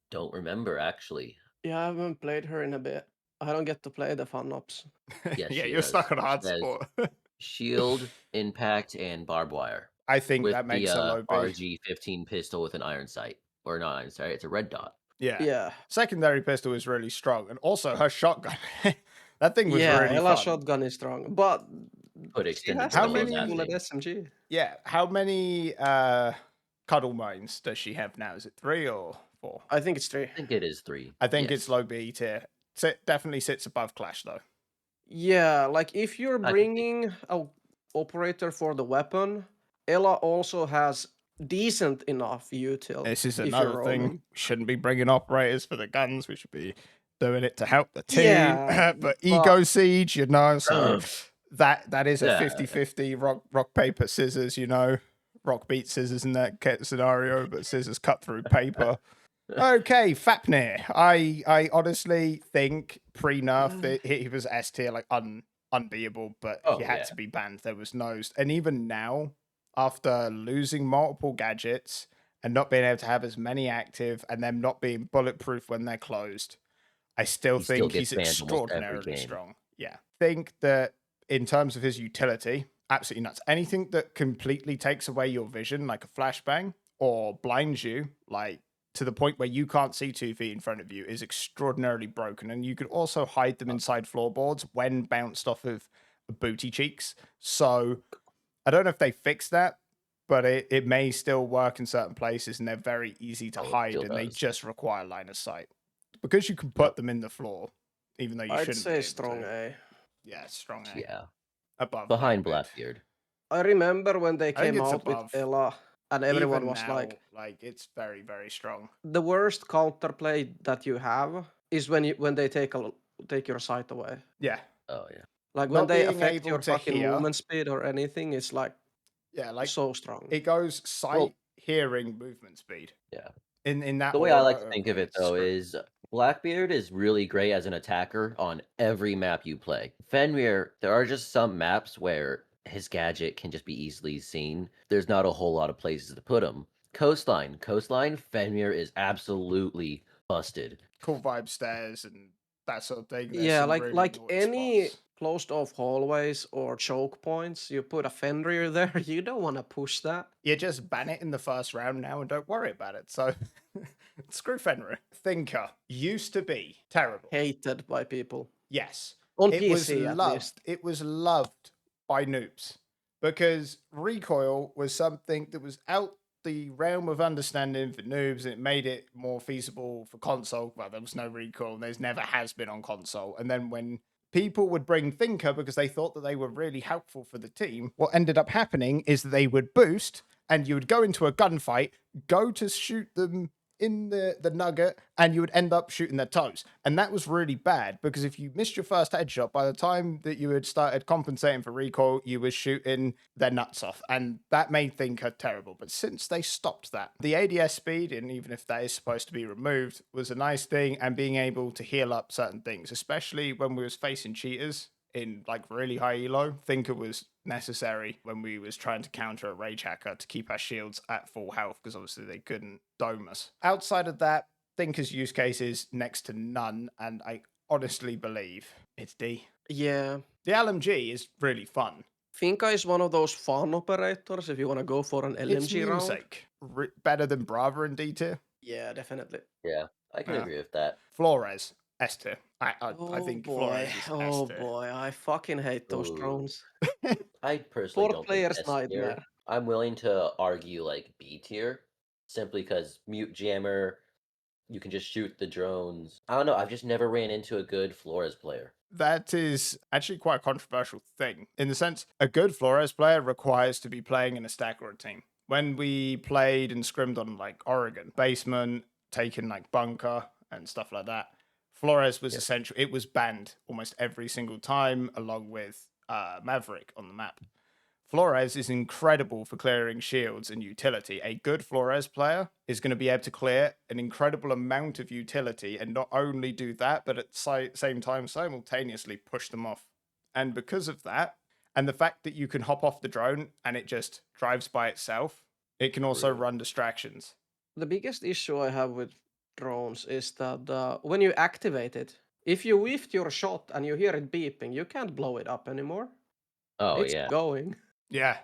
don't remember actually. yeah, I haven't played her in a bit. I don't get to play the fun ops. Yes, Yeah, she you're does. stuck on She hard has support. shield, impact, and barbed wire I think with that the makes a low B. RG-15 pistol with an iron sight, or not iron sight. It's a red dot. Yeah. Yeah. Secondary pistol is really strong, and also her shotgun. That thing was Yeah, really Ella fun. shotgun is strong. But Put she extended has How a barrel on many- that bullet thing. SMG. Yeah. How many cuddle mines does she have now? Is it 3 or 4? I think it's 3. I think it is 3. I think Yes. it's low B tier. Definitely sits above Clash though. Yeah, like if you're I can see- bringing a operator for the weapon, Ella also has decent enough util. This is if you're another thing. roaming. We shouldn't be bringing operators for the guns. We should be doing it to help the team. Yeah, but Ego Siege, you know, so that is a Yeah. 50-50 rock, paper, scissors, you know. Rock beats scissors in that scenario, but scissors cut through paper. Okay, Fapnir. I honestly think pre-nerf that he was S tier, like unbeatable, but Oh, he had yeah. to be banned. There was no, and even now, after losing multiple gadgets and not being able to have as many active, and them not being bulletproof when they're closed, I still He still think he's gets banned almost every extraordinarily game. strong. Yeah, think that in terms of his utility, absolutely nuts. Anything that completely takes away your vision, like a flashbang, or blinds you, like to the point where you can't see 2 feet in front of you, is extraordinarily broken. And you could also hide them inside floorboards when bounced off of booty cheeks. So I don't know if they fixed that, but it may still work in certain places, and they're very easy to Oh, it hide, still and they does. just require line of sight. Because you can put them in the floor, even though you I'd shouldn't be say able strong to. A. Yeah, strong A. Yeah. Above Behind Blackbeard. Blackbeard. I remember when they I think came it's out with above. Ella, and everyone Even was now, like, it's very, very strong. the worst counterplay that you have is when they take your sight away. Yeah. Oh yeah. Like when Not they being affect able your to fucking hear. movement speed or anything, it's like Yeah, like so strong. it goes sight, Well- hearing, movement speed. Yeah. In that The way I like order to think of of it it's though screwed. is Blackbeard is really great as an attacker on every map you play. Fenrir, there are just some maps where his gadget can just be easily seen. There's not a whole lot of places to put him. Coastline, Fenrir is absolutely busted. Cool vibe stairs and that sort of thing. There's Yeah, some like really like naughty any spots. closed off hallways or choke points, you put a Fenrir there, you don't want to push that. You just ban it in the first round now and don't worry about it. So screw Fenrir. Thinker used to be terrible. Hated by people. Yes. On It PC was at loved. least. It was loved by noobs because recoil was something that was out the realm of understanding for noobs, and it made it more feasible for console. Well, there was no recoil, and there's never has been on console. And then when people would bring Thinker because they thought that they were really helpful for the team, what ended up happening is that they would boost, and you would go into a gunfight, go to shoot them in the nugget, and you would end up shooting their toes. And that was really bad because if you missed your first headshot, by the time that you had started compensating for recoil, you were shooting their nuts off. And that made Thinker terrible. But since they stopped that, the ADS speed, and even if that is supposed to be removed, was a nice thing, and being able to heal up certain things, especially when we was facing cheaters in like really high elo. Thinker was necessary when we was trying to counter a rage hacker to keep our shields at full health because obviously they couldn't dome us. Outside of that, Thinker's use case is next to none, and I honestly believe it's D. Yeah. The LMG is really fun. Finka is one of those fun operators if you want to go for an It's LMG round. music. Better than Brava and D tier. Yeah, definitely. Yeah, I can Yeah. agree with that. Flores, S tier. I Oh think boy. Flores is S Oh tier. boy. I fucking hate those Ooh. drones. I personally For don't think players' S tier. nightmare. I'm willing to argue like B tier, simply because mute jammer, you can just shoot the drones. I don't know. I've just never ran into a good Flores player. That is actually quite a controversial thing in the sense a good Flores player requires to be playing in a stack or a team. When we played and scrimmed on like Oregon, basement, taking like bunker and stuff like that, Flores was Yeah. essential. It was banned almost every single time, along with Maverick on the map. Flores is incredible for clearing shields and utility. A good Flores player is going to be able to clear an incredible amount of utility and not only do that, but at the same time simultaneously push them off. And because of that, and the fact that you can hop off the drone and it just drives by itself, it can also True. run distractions. The biggest issue I have with drones is that when you activate it, if you whiffed your shot and you hear it beeping, you can't blow it up anymore. Oh It's yeah. going. Yeah.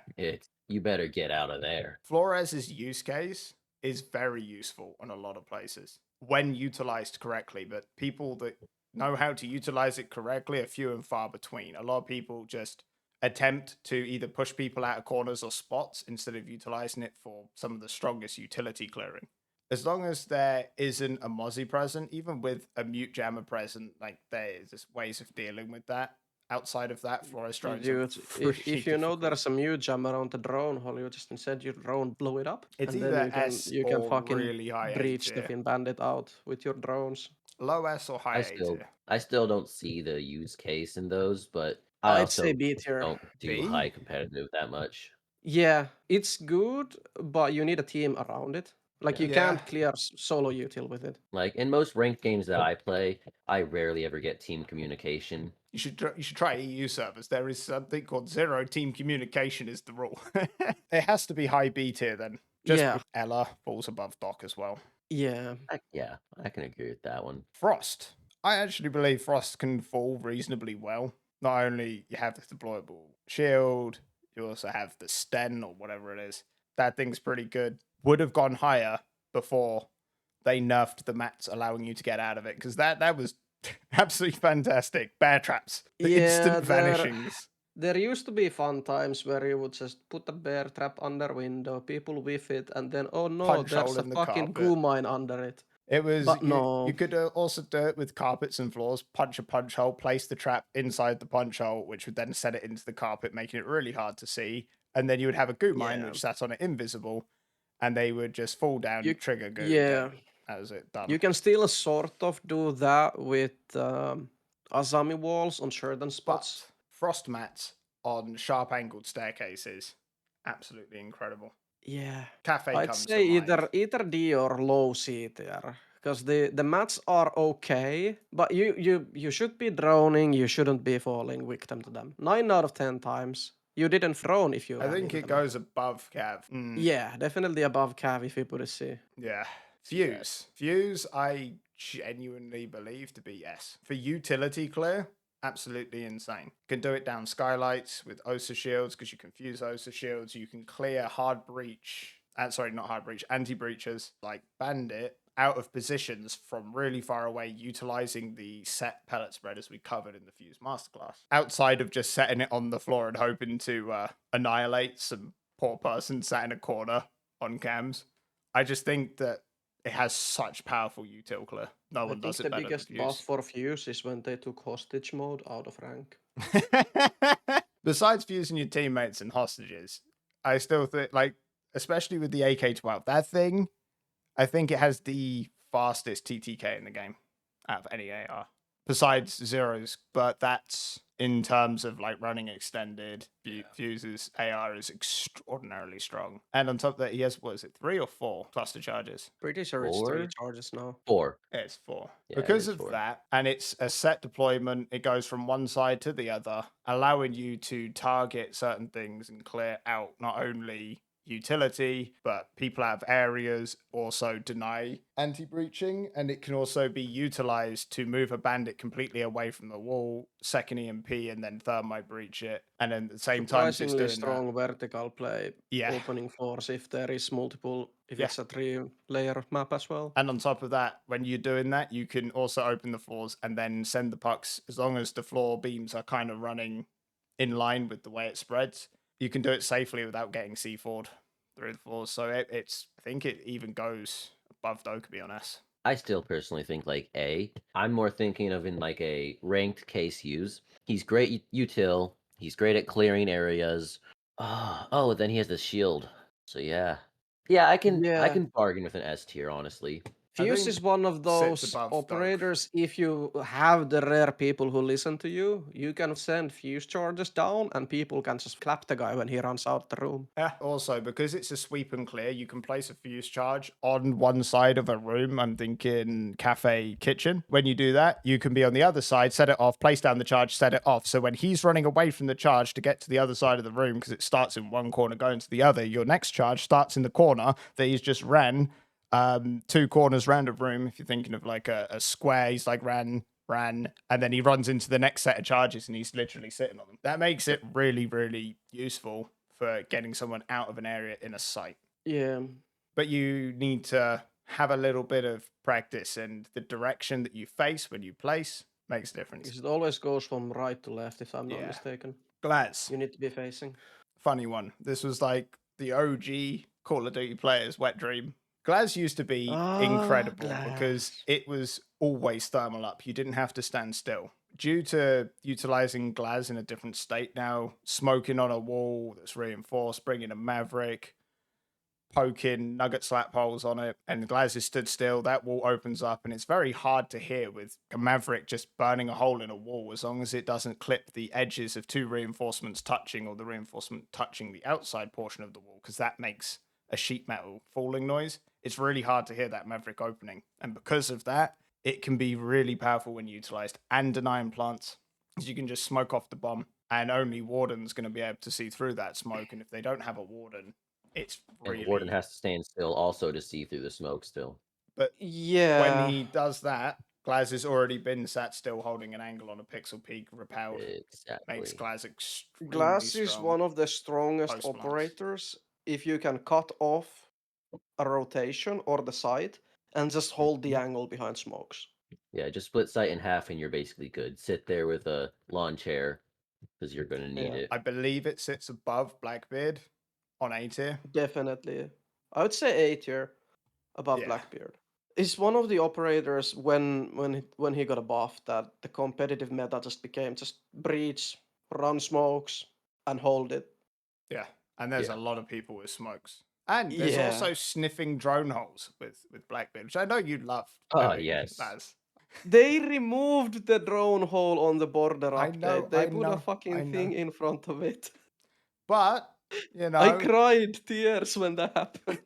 You better get out of there. Flores's use case is very useful in a lot of places when utilized correctly, but people that know how to utilize it correctly are few and far between. A lot of people just attempt to either push people out of corners or spots instead of utilizing it for some of the strongest utility clearing. As long as there isn't a Mozzie present, even with a mute jammer present, like there's just ways of dealing with that. Outside of that, Flores drones are If pretty you know difficult. there's a mute jammer on the drone hole, you just instead your drone blow it up, It's and then either S you can or fucking really high A breach the tier. Fin Bandit out with your drones. Low S or high I A still tier. I still don't see the use case in those, but I I'd say also B tier. don't do B? high competitive that much. Yeah, it's good, but you need a team around it. Like Yeah. you Yeah. can't clear solo util with it. Like in most ranked games that I play, I rarely ever get team communication. You should try EU servers. There is something called zero team communication is the rule. It has to be high B tier then. Just Yeah. Ella falls above Doc as well. Yeah. Yeah, I can agree with that one. Frost. I actually believe Frost can fall reasonably well. Not only you have the deployable shield, you also have the Sten or whatever it is. That thing's pretty good. Would have gone higher before they nerfed the mats allowing you to get out of it, because that was absolutely fantastic. Bear traps, the Yeah, instant vanishings. there used to be fun times where you would just put a bear trap under window, people whiff it, and then oh no, Punch there's hole a in the fucking carpet. goo mine under it. It was But you no. could also do it with carpets and floors. Punch a punch hole, place the trap inside the punch hole, which would then set it into the carpet, making it really hard to see. And then you would have a goo mine Yeah. which sat on it invisible, and they would just fall down, You trigger goo. yeah. Dead. That was it. Done. You can still sort of do that with Azami walls on certain spots. But frost mats on sharp angled staircases, absolutely incredible. Yeah. Cafe I'd comes say to mind. either D or low C tier. Because the mats are okay, but you should be droning, you shouldn't be falling victim to them. 9 out of 10 times. You didn't thrown if you I ran think into it the mat. goes above Cav. Yeah, definitely above Cav if you put a C. Yeah. Fuse. Fuse, I genuinely believe to be yes. For utility clear, absolutely insane. Can do it down skylights with OSA shields because you can fuse OSA shields. You can clear hard breach. Sorry, not hard breach, anti breachers like Bandit out of positions from really far away, utilizing the set pellet spread as we covered in the Fuse masterclass. Outside of just setting it on the floor and hoping to annihilate some poor person sat in a corner on cams. I just think that it has such powerful util clear. No I one think does it the better than biggest buff Fuse. for Fuse is when they took hostage mode out of rank. Besides fusing your teammates and hostages, I still think, like, especially with the AK-12, that thing, I think it has the fastest TTK in the game out of any AR. Besides Zero's, but that's in terms of like running extended fuses. AR is extraordinarily strong, and on top of that, he has, what is it, 3 or 4 cluster charges? Pretty sure it's 3 4? charges now. 4. It's 4. Yeah, Because it is of 4. that, and it's a set deployment, it goes from one side to the other, allowing you to target certain things and clear out not only utility, but people have areas, also deny anti-breaching, and it can also be utilized to move a bandit completely away from the wall, second EMP, and then thermite breach it. And then at the same time as it's Surprisingly doing strong vertical play Yeah. opening force if there is multiple, if Yeah. it's a 3-layer map as well. And on top of that, when you're doing that, you can also open the floors and then send the pucks, as long as the floor beams are kind of running in line with the way it spreads, you can do it safely without getting C4'd through the floors. So it's I think it even goes above Dokkaebi on S. I still personally think like A. I'm more thinking of in like a ranked case use. He's great util. He's great at clearing areas. Oh, then he has the shield. So yeah. Yeah, I Yeah. can bargain with an S tier, honestly. I Fuse think is one of sits those above Doke. operators. If you have the rare people who listen to you, you can send fuse charges down and people can just clap the guy when he runs out the room. Yeah. Also, because it's a sweep and clear, you can place a fuse charge on one side of a room. I'm thinking cafe, kitchen. When you do that, you can be on the other side, set it off, place down the charge, set it off. So when he's running away from the charge to get to the other side of the room, because it starts in one corner going to the other, your next charge starts in the corner that he's just ran 2 corners round a room. If you're thinking of like a square, he's like ran, and then he runs into the next set of charges and he's literally sitting on them. That makes it really, really useful for getting someone out of an area in a site. Yeah. But you need to have a little bit of practice, and the direction that you face when you place makes a difference. Because it always goes from right to left, if I'm not Yeah. mistaken. Glaz, You need to be facing. funny one. This was like the OG Call of Duty players' wet dream. Glaz used to be incredible because Glass. it was always thermal up. You didn't have to stand still. Due to utilizing Glaz in a different state now, smoking on a wall that's reinforced, bringing a Maverick, poking nugget slap holes on it, and Glaz is stood still, that wall opens up, and it's very hard to hear with a Maverick just burning a hole in a wall as long as it doesn't clip the edges of 2 reinforcements touching, or the reinforcement touching the outside portion of the wall, because that makes a sheet metal falling noise. It's really hard to hear that Maverick opening, and because of that, it can be really powerful when utilized and denying plants, because you can just smoke off the bomb, and only Warden's going to be able to see through that smoke, and if they don't have a Warden, it's And really... the warden has to stand still also to see through the smoke still. But Yeah. when he does that, Glaz has already been sat still holding an angle on a pixel peak, repelled. Exactly. Makes Glaz extremely Glass is strong. one of the strongest post-plants. operators if you can cut off a rotation or the side and just hold the angle behind smokes. Yeah, just split sight in half and you're basically good. Sit there with a lawn chair because you're going to need Yeah. it. I believe it sits above Blackbeard on A tier. Definitely. I would say A tier above Yeah. Blackbeard. It's one of the operators when he got a buff that the competitive meta just became just breach, run smokes, and hold it. Yeah. And there's Yeah. a lot of people with smokes. And there's also sniffing drone holes with Blackbeard, which I know you love. Oh, doing, yes. Baz. They removed the drone hole on the border I update. know, They I put a know, fucking I thing know. in front of it. But, you know. I cried tears when that happened.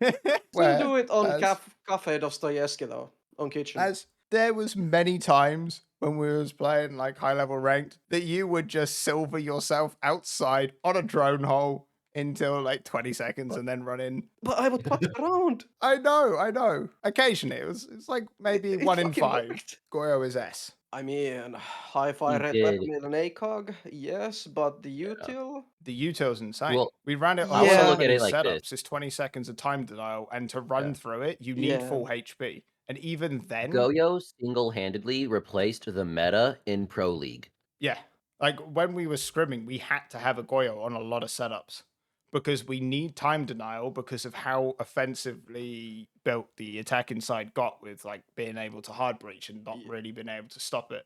Still do it on Baz? Cafe Dostoyevsky though, on Kitchen. As there was many times when we was playing like high level ranked that you would just silver yourself outside on a drone hole until like 20 seconds and then run in. But I would fuck around. I know. Occasionally it's like maybe It 1 in fucking 5. worked. Goyo is S. I mean, hi-fi He red did. weapon in an ACOG, yes, but the util? The util's insane. Well, we ran it I on wanna so look many at it like setups. this. It's 20 seconds of time denial, and to run through it, you need full HP. And even then, Goyo single-handedly replaced the meta in Pro League. yeah, like when we were scrimming, we had to have a Goyo on a lot of setups because we need time denial because of how offensively built the attacking side got with like being able to hard breach and not really being able to stop it.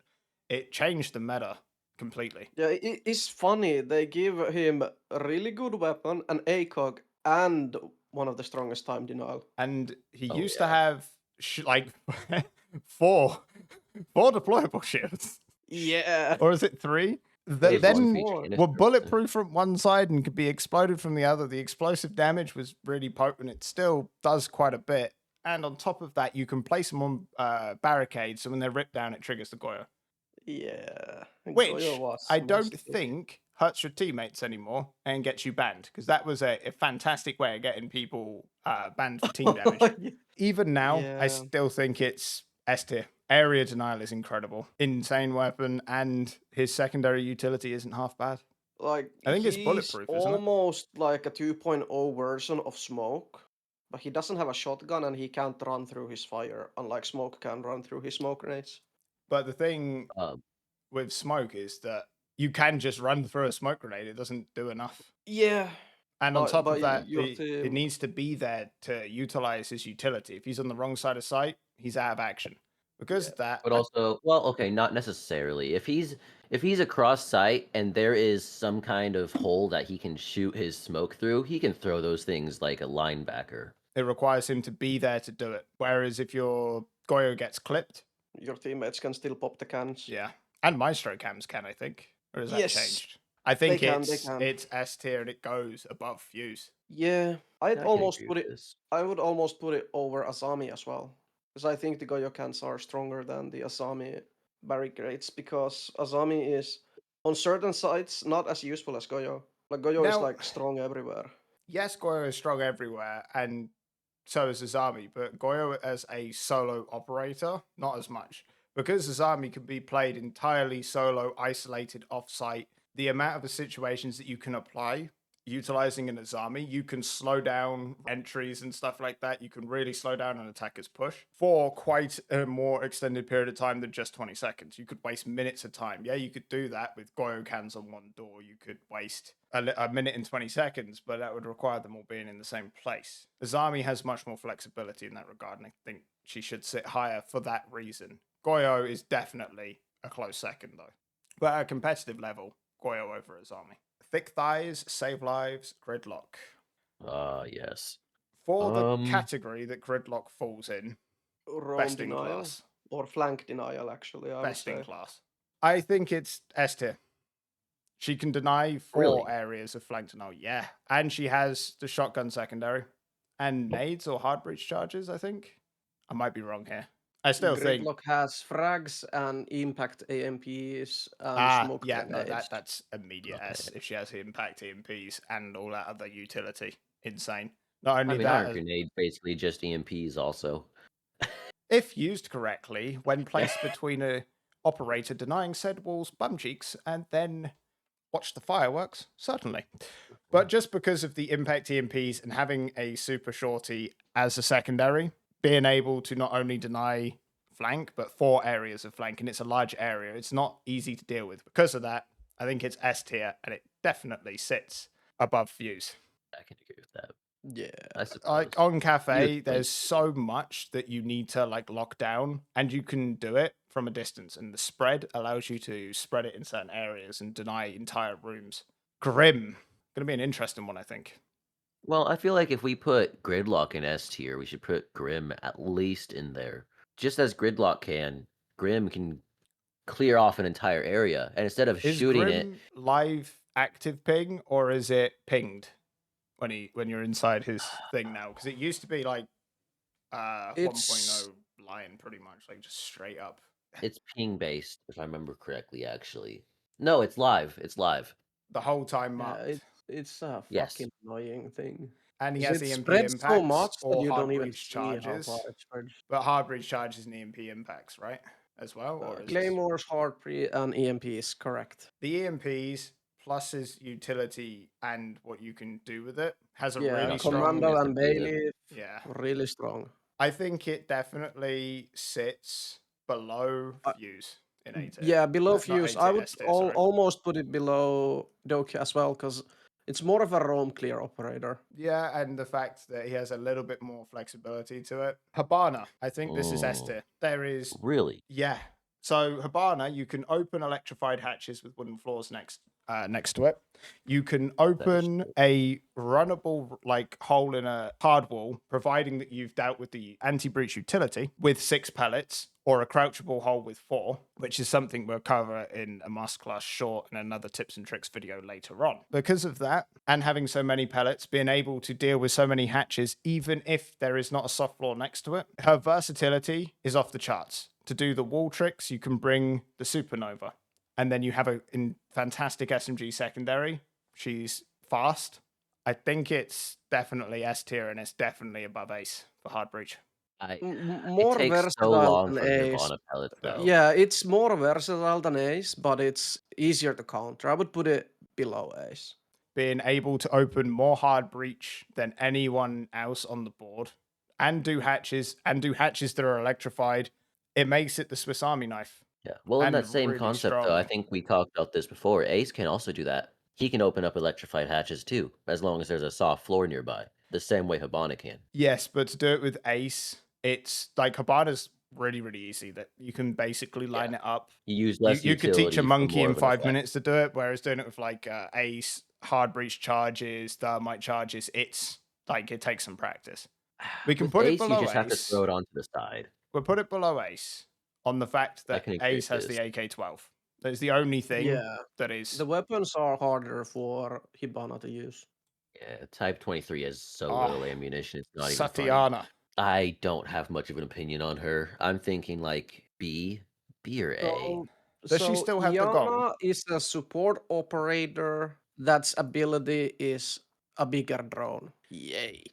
It changed the meta completely. Yeah, it's funny. They give him a really good weapon, an ACOG, and one of the strongest time denial. And he Oh, used to yeah. have like four deployable shields. Yeah. Or is it 3? There's That one then featuring more. were Innistrad. bulletproof from one side and could be exploded from the other. The explosive damage was really potent. It still does quite a bit. And on top of that, you can place them on barricades, so when they're ripped down, it triggers the Goyo. Yeah. Which Goyo was I don't massive. think hurts your teammates anymore and gets you banned, because that was a fantastic way of getting people banned for team damage. Yeah. Even now, I Yeah. still think it's S tier. Area denial is incredible. Insane weapon, and his secondary utility isn't half bad. Like, I think it's he's bulletproof, isn't it? almost like a 2.0 version of Smoke, but he doesn't have a shotgun and he can't run through his fire, unlike Smoke can run through his smoke grenades. But the thing Um, with Smoke is that you can just run through a smoke grenade. It doesn't do enough. Yeah, And on top but of that, your it team. needs to be there to utilize his utility. If he's on the wrong side of sight, he's out of action. Because Yeah. of that, But also, well, okay, not necessarily. If he's across sight and there is some kind of hole that he can shoot his smoke through, he can throw those things like a linebacker. it requires him to be there to do it. Whereas if your Goyo gets clipped, Your teammates can still pop the cans. yeah. And Maestro cams can, I think. Or has that Yes, changed? I they think can. They it's can. it's S tier and it goes above Fuse. Yeah, I'd I can almost agree put with it. this. I would almost put it over Asami as well, because I think the Goyo cans are stronger than the Asami barricades. Because Asami is on certain sites not as useful as Goyo. Like Goyo is Now, like strong everywhere. yes, Goyo is strong everywhere, and so is Azami, but Goyo as a solo operator, not as much. Because Azami can be played entirely solo, isolated, off-site, the amount of the situations that you can apply utilizing an Azami, you can slow down entries and stuff like that. You can really slow down an attacker's push for quite a more extended period of time than just 20 seconds. You could waste minutes of time. Yeah, you could do that with Goyo cans on one door. You could waste a minute and 20 seconds, but that would require them all being in the same place. Azami has much more flexibility in that regard, and I think she should sit higher for that reason. Goyo is definitely a close second, though. But at a competitive level, Goyo over Azami. Thick thighs, save lives, gridlock. Yes. For the category that gridlock falls in, Roam best in denial class. or flank denial, actually, I would Best in say. class. I think it's S tier. She can deny 4 Really? areas of flank denial. Yeah. And she has the shotgun secondary and nades or hard breach charges, I think. I might be wrong here. I still think. Gridlock has frags and impact AMPs and smoke Yeah, no, grenades. that's immediate Okay. S if she has the impact EMPs and all that other utility. Insane. Not only I mean, that, aren't grenades basically just EMPs also? if used correctly, when placed between a operator denying said wall's bum cheeks and then watch the fireworks, certainly. But just because of the impact EMPs and having a super shorty as a secondary, being able to not only deny flank, but 4 areas of flank, and it's a large area, it's not easy to deal with. Because of that, I think it's S tier, and it definitely sits above Fuse. I can agree with that. Yeah. I suppose. Like on Cafe, explained there's so much that you need to like lock down, and you can do it from a distance. And the spread allows you to spread it in certain areas and deny entire rooms. Grim, gonna be an interesting one, I think. Well, I feel like if we put Gridlock in S tier, we should put Grim at least in there. Just as Gridlock can, Grim can clear off an entire area, and instead of Is shooting it, Grim live active ping or is it pinged when you're inside his thing now? Because it used to be like It's 1.0 Lion, pretty much like just straight up. it's ping based, if I remember correctly. Actually, no, it's live. It's live. The whole time yeah, marked. it's a Yes. fucking annoying thing. And he 'Cause has it EMP spreads so impacts much that or you hard don't even breach see how charges. far it spreads. But hard breach charges and EMP impacts, right? As well? Or is Claymores, hard pre, and EMP is correct. the EMPs plus his utility and what you can do with it has a Yeah, really Not strong. Commando as and depleted. Bailey, Yeah. really strong. I think it definitely sits below Uh, Fuse in A tier. Yeah, below Not Fuse. A I tier, would S tier, sorry. almost put it below Doki as well, because it's more of a roam clear operator. Yeah, and the fact that he has a little bit more flexibility to it. Habana, I think this is S Oh, tier. There is, really? yeah. So Habana, you can open electrified hatches with wooden floors next to it. You can open true. a runnable like hole in a hard wall, providing that you've dealt with the anti-breach utility with 6 pellets, or a crouchable hole with 4, which is something we'll cover in a masterclass short and another tips and tricks video later on. Because of that, and having so many pellets, being able to deal with so many hatches, even if there is not a soft floor next to it, her versatility is off the charts. To do the wall tricks, you can bring the Supernova, and then you have a fantastic SMG secondary. She's fast. I think it's definitely S tier, and it's definitely above Ace for hard breach. It More takes so versatile long than for Ace. Nirvana pellets, though. Yeah, it's more versatile than Ace, but it's easier to counter. I would put it below Ace. Being able to open more hard breach than anyone else on the board and do hatches that are electrified, it makes it the Swiss Army knife. Yeah. Well, in that and same really concept, though, I strong. think we talked about this before. Ace can also do that. He can open up electrified hatches too, as long as there's a soft floor nearby, the same way Hibana can. Yes, but to do it with Ace, it's like Habana's really easy. That you can basically Yeah. line it up. You use You less you could teach a utility for monkey more in of an 5 minutes effect. to do it, whereas doing it with like Ace, hard breach charges, thermite charges, it's like it takes some practice. We can With put it Ace, you below just have to Ace. throw it onto the side. We'll put it below Ace on the fact I that can agree Ace with has this. the AK-12. That's the only thing Yeah, that is. the weapons are harder for Hibana to use. Yeah, Type 23 has so Oh, little ammunition, it's not even funny. Satiana. I don't have much of an opinion on her. I'm thinking like B or A. So, Does she so still have the gong? Iana is a support operator that's ability is a bigger drone. Yay.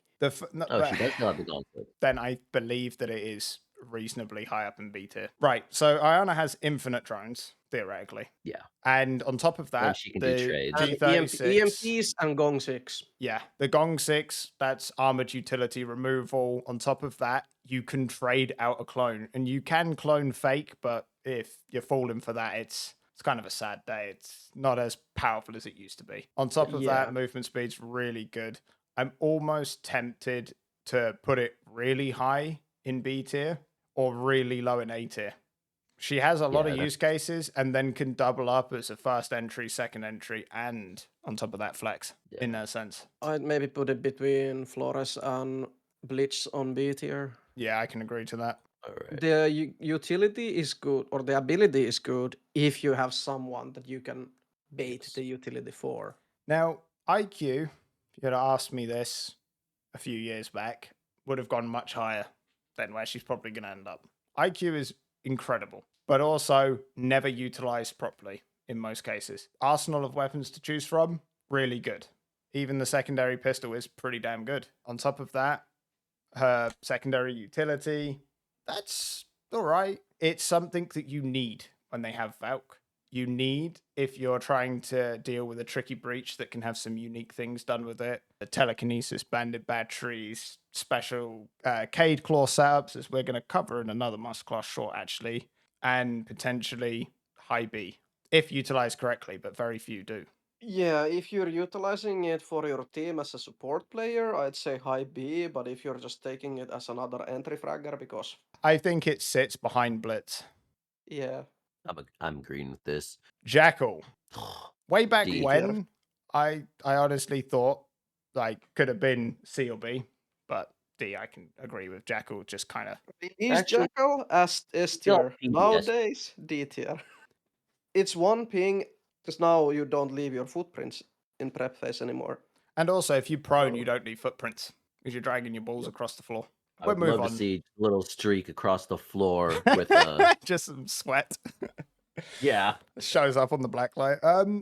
No, Oh, she does still have the gauntlet. then I believe that it is reasonably high up in B tier. Right, so Iona has infinite drones, theoretically. Yeah. And on top of And that, she can do the trades. And G36. EMPs and Gong 6. Yeah, the Gong 6, that's armored utility removal. On top of that, you can trade out a clone. And you can clone fake, but if you're falling for that, it's kind of a sad day. It's not as powerful as it used to be. On top of Yeah. that, movement speed's really good. I'm almost tempted to put it really high in B tier or really low in A tier. She has a lot of Yeah, use cases and then can double up as a first entry, second entry, and on top of that, flex yeah. in that sense. I'd maybe put it between Flores and Blitz on B tier. Yeah, I can agree to that. All right. The utility is good, or the ability is good, if you have someone that you can bait Yes. the utility for. Now, IQ, if you had asked me this a few years back, would have gone much higher than where she's probably going to end up. IQ is incredible, but also never utilized properly in most cases. Arsenal of weapons to choose from, really good. Even the secondary pistol is pretty damn good. On top of that, her secondary utility, that's all right. It's something that you need when they have Valk. You need if you're trying to deal with a tricky breach that can have some unique things done with it. The telekinesis, bandit batteries, special Cade Claw setups, as we're going to cover in another masterclass short, actually, and potentially high B, if utilized correctly, but very few do. Yeah, if you're utilizing it for your team as a support player, I'd say high B, but if you're just taking it as another entry fragger, because I think it sits behind Blitz. yeah, I'm agreeing with this. Jackal. Way back D. when, I honestly thought like could have been C or B, but D I can agree with. Jackal just kind of is Actually, Jackal as S still tier. PBS. Nowadays, D tier. It's one ping, because now you don't leave your footprints in prep phase anymore. and also if you prone, Oh. you don't need footprints because you're dragging your balls Yep. across the floor. I We'll would move love to on. see a little streak across the floor with Just some sweat. yeah. Shows up on the black light.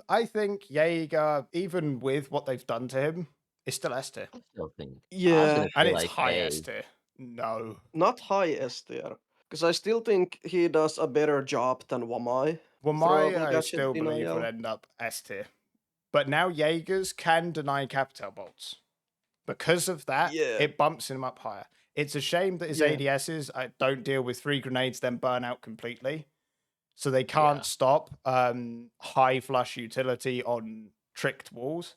I think Jaeger, even with what they've done to him, is still S tier. I still think. I was Yeah, gonna And say it's like high A. S tier. No. not high S tier. Because I still think he does a better job than Wamai. Well, Throwable my I gadget still believe would denial. end up S tier. But now Jaegers can deny capital bolts. Because of that, Yeah. it bumps him up higher. It's a shame that his Yeah. ADSs don't deal with 3 grenades, then burn out completely. So they can't stop high flush utility on tricked walls,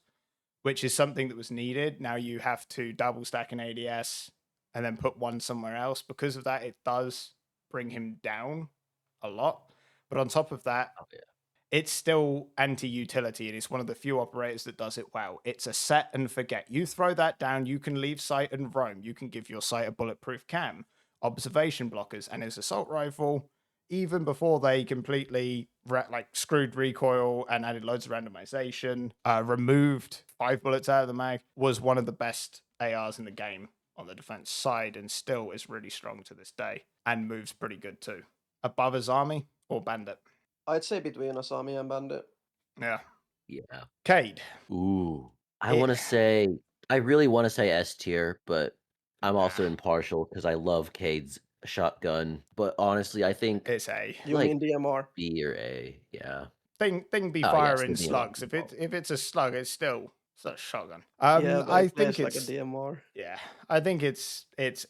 which is something that was needed. Now you have to double stack an ADS and then put one somewhere else. Because of that, it does bring him down a lot. But on top of that, Oh, yeah. it's still anti-utility, and it's one of the few operators that does it well. It's a set and forget. You throw that down, you can leave sight and roam. You can give your sight a bulletproof cam, observation blockers, and his assault rifle, even before they completely screwed recoil and added loads of randomization, removed 5 bullets out of the mag, was one of the best ARs in the game on the defense side, and still is really strong to this day, and moves pretty good too. Above his army or bandit? I'd say between Asami and Bandit. Yeah. Yeah. Cade. Ooh. I It- want to say I really want to say S tier, but I'm also Nah. impartial because I love Cade's shotgun. But honestly, I think It's A. You like mean DMR? B or A. Yeah. Thing be Oh, yes, firing the DMR slugs. as If well. it's a slug, it's still a shotgun. Yeah, but I it think plays like a it's DMR. I think it's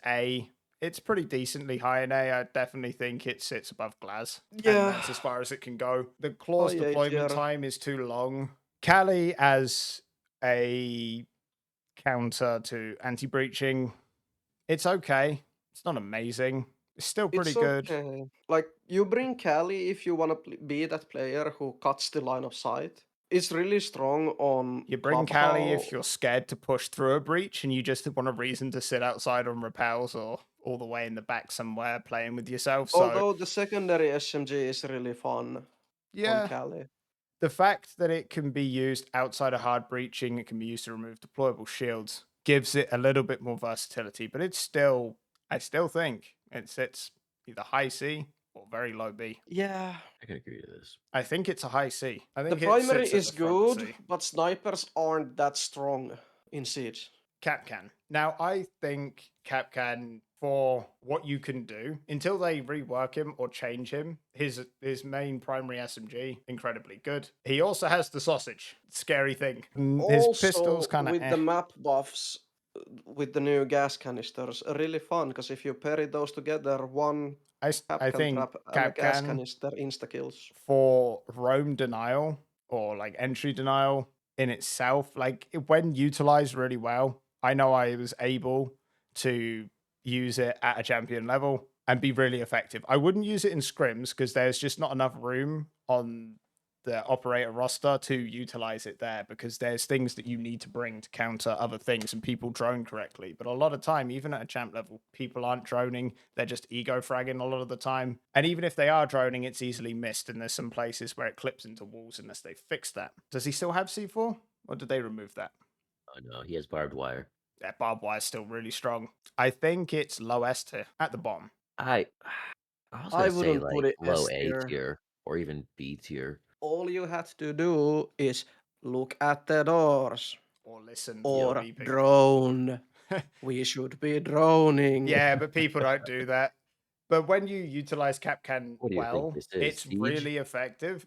A. It's pretty decently high in A. I definitely think it sits above Glaz. And Yeah. that's as far as it can go. The clause High A deployment tier. time is too long. Kali as a counter to anti-breaching, it's okay. It's not amazing. It's still pretty It's good. okay. Like, you bring Callie if you want to be that player who cuts the line of sight. It's really strong on You bring club Kali hall. if you're scared to push through a breach and you just want a reason to sit outside on repels or all the way in the back somewhere playing with yourself. So Although the secondary SMG is really fun on yeah, Callie. the fact that it can be used outside of hard breaching, it can be used to remove deployable shields, gives it a little bit more versatility. But it's still, I still think it sits either high C or very low B. Yeah. I can agree to this. I think it's a high C. I The think it primary sits at is the front of good, C. but snipers aren't that strong in Siege. Capcan. Now, I think Capcan, for what you can do, until they rework him or change him, his main primary SMG, incredibly good. He also has the sausage. Scary thing. His pistol's Also, kind of with the map buffs, with the new gas canisters, really fun, because if you pair those together, one I Capcan think trap and a gas Capcan canister insta-kills. for roam denial or like entry denial in itself, like when utilized really well, I know I was able to use it at a champion level and be really effective. I wouldn't use it in scrims because there's just not enough room on the operator roster to utilize it there because there's things that you need to bring to counter other things and people drone correctly. But a lot of time, even at a champ level, people aren't droning. They're just ego fragging a lot of the time. And even if they are droning, it's easily missed. And there's some places where it clips into walls unless they fix that. Does he still have C4 or did they remove that? Oh no, he has barbed wire. That barbed wire is still really strong. I think it's low S tier at the bottom. I was I gonna say wouldn't put like it low S A tier. tier or even B tier. All you had to do is look at the doors Or listen for or beeping. drone. We should be droning. Yeah, but people don't do that. But when you utilize Capcan What do you think well, this is? it's Siege? really effective.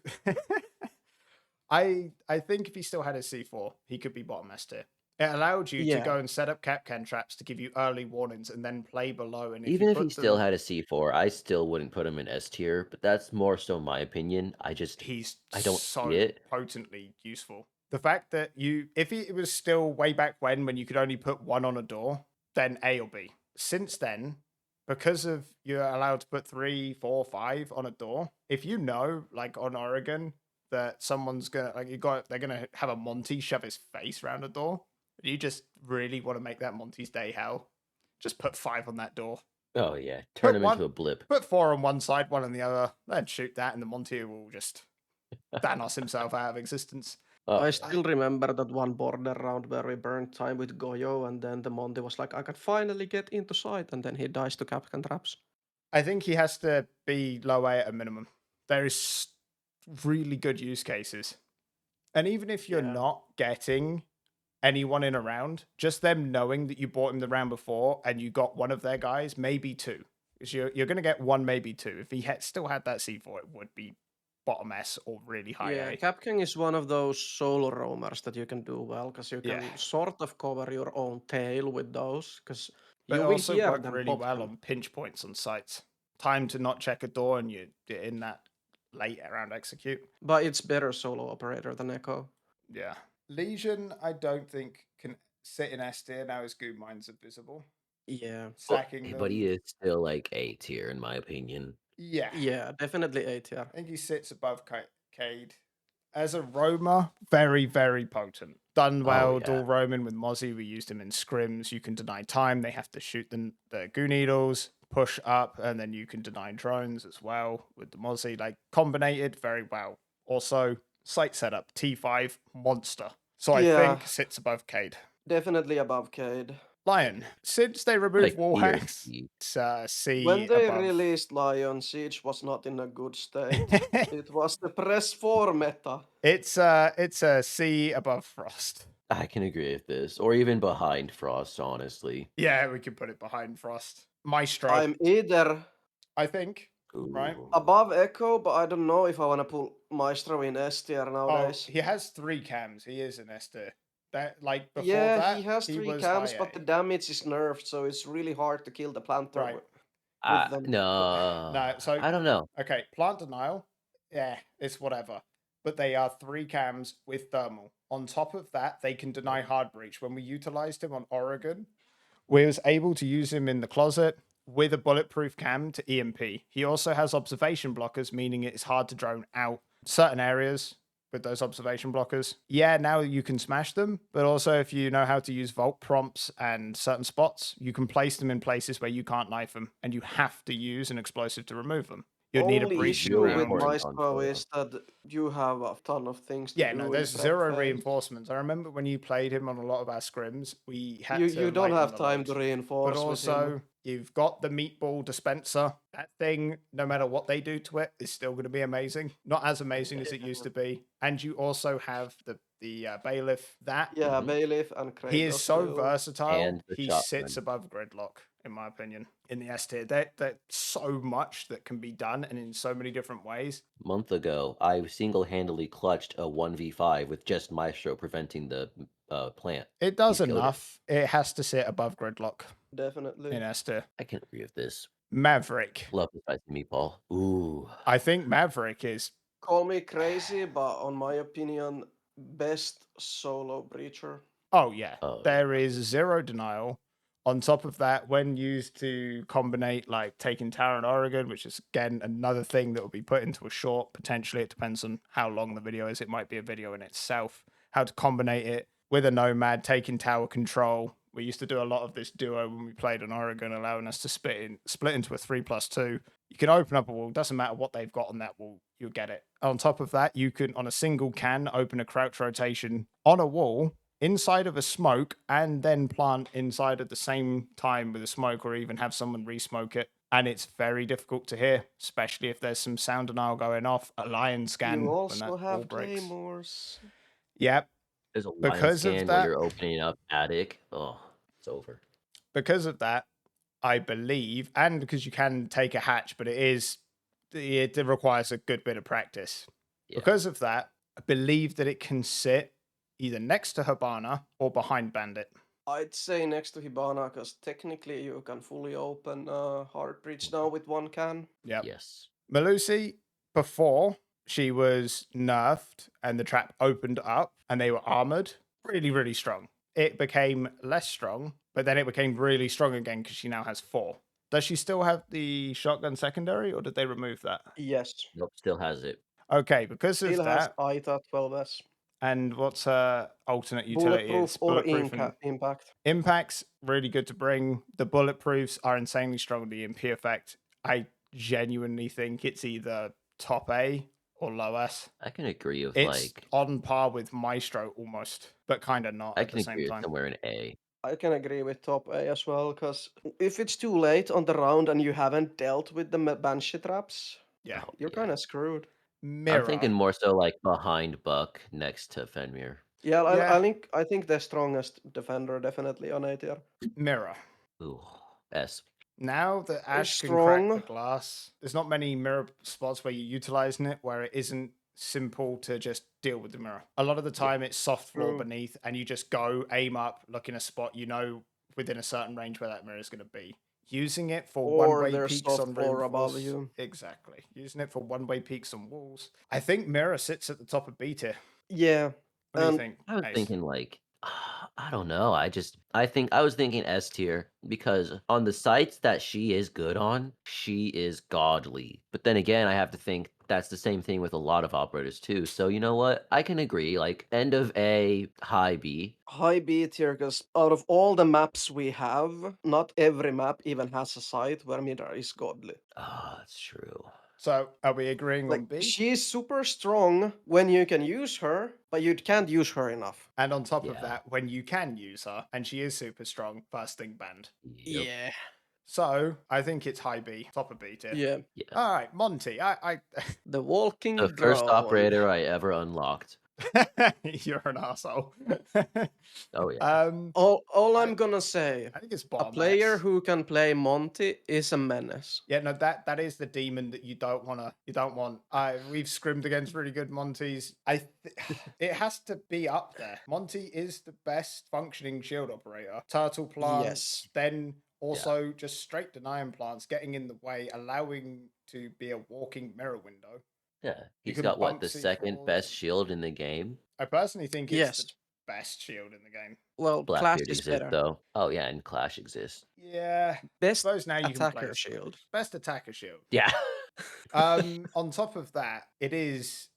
I think if he still had a C4, he could be bottom S tier. It allowed you to Yeah. go and set up Capcan traps to give you early warnings and then play below. And if Even you if he put still them, had a C4, I still wouldn't put him in S tier, but that's more so my opinion. I he's don't see so it. potently useful. The fact that if it was still way back when you could only put one on a door, then A or B. Since then, because of you're allowed to put 3, 4, 5 on a door, if you know, like on Oregon, that someone's gonna they're gonna have a Monty shove his face around a door, you just really want to make that Monty's day hell. Just put 5 on that door. Oh yeah, turn him into a blip. Put 4 on one side, 1 on the other, then shoot that, and the Monty will just Thanos himself out of existence. Oh, I yeah. still remember that one border round where we burned time with Goyo, and then the Monty was like, I can finally get into sight, and then he dies to Capcan traps. I think he has to be low A at a minimum. There is really good use cases. And even if you're Yeah. not getting anyone in a round, just them knowing that you bought him the round before and you got one of their guys, maybe 2. Because you're going to get 1, maybe 2. If he still had that C4, it would be bottom S or really high Yeah, A. Capcan is one of those solo roamers that you can do well, because you can Yeah. sort of cover your own tail with those, because But you it will also hear work them really pop well them. on pinch points on sites. Time to not check a door and you're in that late around execute. But it's better solo operator than Echo. Yeah. Legion, I don't think can sit in S tier now as Goo Mines are visible. Yeah. Stacking But he them. is still like A tier in my opinion. Yeah. Yeah, definitely A tier. I think he sits above Cade. As a roamer, very, very potent. Done well, yeah. dual roaming with Mozzie. We used him in scrims. You can deny time. They have to shoot the goo needles, push up, and then you can deny drones as well with the Mozzie. Like, combinated very well. Also, site setup, T5, monster. So I Yeah. think sits above Cade. Definitely above Cade. Lion, since they removed Like wall B or hacks, C. it's C When they above. released Lion, Siege was not in a good state. It was the press 4 meta. It's a C above Frost. I can agree with this, or even behind Frost, honestly. Yeah, we can put it behind Frost. Maestro, I'm either I think. Right? Ooh. above Echo, but I don't know if I want to pull Maestro in S tier Oh, nowadays. he has 3 cams. He is an S tier. That like before Yeah, that he has he 3 was high cams, but the A. damage is nerfed, so it's really hard to kill the planter Right. with them. No, so I don't know. okay, plant denial, yeah, it's whatever. But they are 3 cams with thermal. On top of that, they can deny hard breach. When we utilized him on Oregon, we was able to use him in the closet with a bulletproof cam to EMP. He also has observation blockers, meaning it's hard to drone out certain areas with those observation blockers. Yeah, now you can smash them, but also if you know how to use vault prompts and certain spots, you can place them in places where you can't knife them, and you have to use an explosive to remove them. You'd need a Only breaching issue Really with round. important on Maestro solo. is that you have a ton of things to Yeah, no, do in there's prep 0 phase. reinforcements. I remember when you played him on a lot of our scrims, we had to You don't lighten have the time to load. But reinforce with him. also, you've got the meatball dispenser. That thing, no matter what they do to it, is still going to be amazing. Not as amazing as it used to be. And you also have the bailiff. That Yeah, Bailiff and he is Kratos so too. versatile. And the He shotgun. sits above gridlock, in my opinion, in the S tier. There's so much that can be done, and in so many different ways. Month ago, I single-handedly clutched a 1v5 with just Maestro preventing the plant. It does He's goated. enough. It has to sit above gridlock Definitely. in S tier. I can agree with this. Maverick. Love the spicy meatball. Ooh. I think Maverick is. Call me crazy, but on my opinion, best solo breacher. Oh, yeah. Oh, There is 0 denial. On top of that, when used to combinate like taking Tower and Oregon, which is again another thing that will be put into a short, potentially. It depends on how long the video is. It might be a video in itself. How to combinate it with a Nomad, taking tower control. We used to do a lot of this duo when we played on Oregon, allowing us to split into a 3+2. You can open up a wall, doesn't matter what they've got on that wall, you'll get it. On top of that, you can, on a single can, open a crouch rotation on a wall inside of a smoke and then plant inside at the same time with a smoke, or even have someone re-smoke it. And it's very difficult to hear, especially if there's some sound denial going off, a lion scan You when that also wall have breaks. claymores. Yep. there's a lion Because of scan while that, you're opening up attic. Oh, it's over. because of that, I believe, and because you can take a hatch, but it requires a good bit of practice. Yeah. Because of that, I believe that it can sit either next to Habana or behind Bandit. I'd say next to Hibana, because technically you can fully open hard breach now with 1 can. Yep. Yes. Melusi, before she was nerfed and the trap opened up and they were armored, really, really strong. It became less strong, but then it became really strong again because she now has 4. Does she still have the shotgun secondary, or did they remove that? Yes. Nope, still has it. Okay, because of Still has that, ITA 12S. and what's her alternate utility? Bulletproof It's or bulletproof and impact. impacts, really good to bring. The bulletproofs are insanely strong with the EMP effect. I genuinely think it's either top A or low S. I can agree with It's like on par with Maestro almost, but kind of not I at can the same agree with time. somewhere in A. I can agree with top A as well, because if it's too late on the round and you haven't dealt with the Banshee traps, Yeah. Oh, you're yeah. kind of screwed. Mirror. I'm thinking more so like behind Buck next to Fenrir. Yeah, Yeah. I think the strongest defender definitely on A tier. Mirror. Ooh, S. Now that Ash can crack the Strong. glass, there's not many mirror spots where you're utilizing it where it isn't simple to just deal with the mirror. A lot of the time it's soft floor True. beneath, and you just go, aim up, look in a spot, you know within a certain range where that mirror is going to be. Using it for Or one-way there's peaks soft on floor above reinforce. you. Exactly. Using it for one-way peaks on walls. I think mirror sits at the top of B tier. Yeah. What do you And think? I was Ace? thinking like I don't know. I was thinking S tier because on the sites that she is good on, she is godly. But then again, I have to think that's the same thing with a lot of operators too. So you know what? I can agree. Like end of A, high B. high B tier, because out of all the maps we have, not every map even has a site where Midra is godly. Oh, that's true. So are we agreeing on Like, B? she's super strong when you can use her, but you can't use her enough. And on top of Yeah. that, when you can use her, and she is super strong, first thing banned. Yep. Yeah. So I think it's high B, top of B tier. Yeah. Yeah. All right, Monty. I The walking The first drone. operator I ever unlocked. You're an asshole. Oh yeah. All I I'm gonna say, I think it's a bottom player X. who can play Monty is a menace. Yeah, no, that is the demon that you don't want. We've scrimmed against really good Monties. It has to be up there. Monty is the best functioning shield operator. Turtle plants, Yes. then also just straight denying plants, getting in the way, allowing to be a walking mirror window. Yeah. You He's can got what, bump the second C4s. best shield in the game? I personally think it's the Yes. best shield in the game. Well, Clash Blackbeard is exists better. though. Oh yeah, and Clash exists. Yeah, I Best suppose now you can play attacker as shield. Clash. Best attacker shield. Yeah. On top of that, it is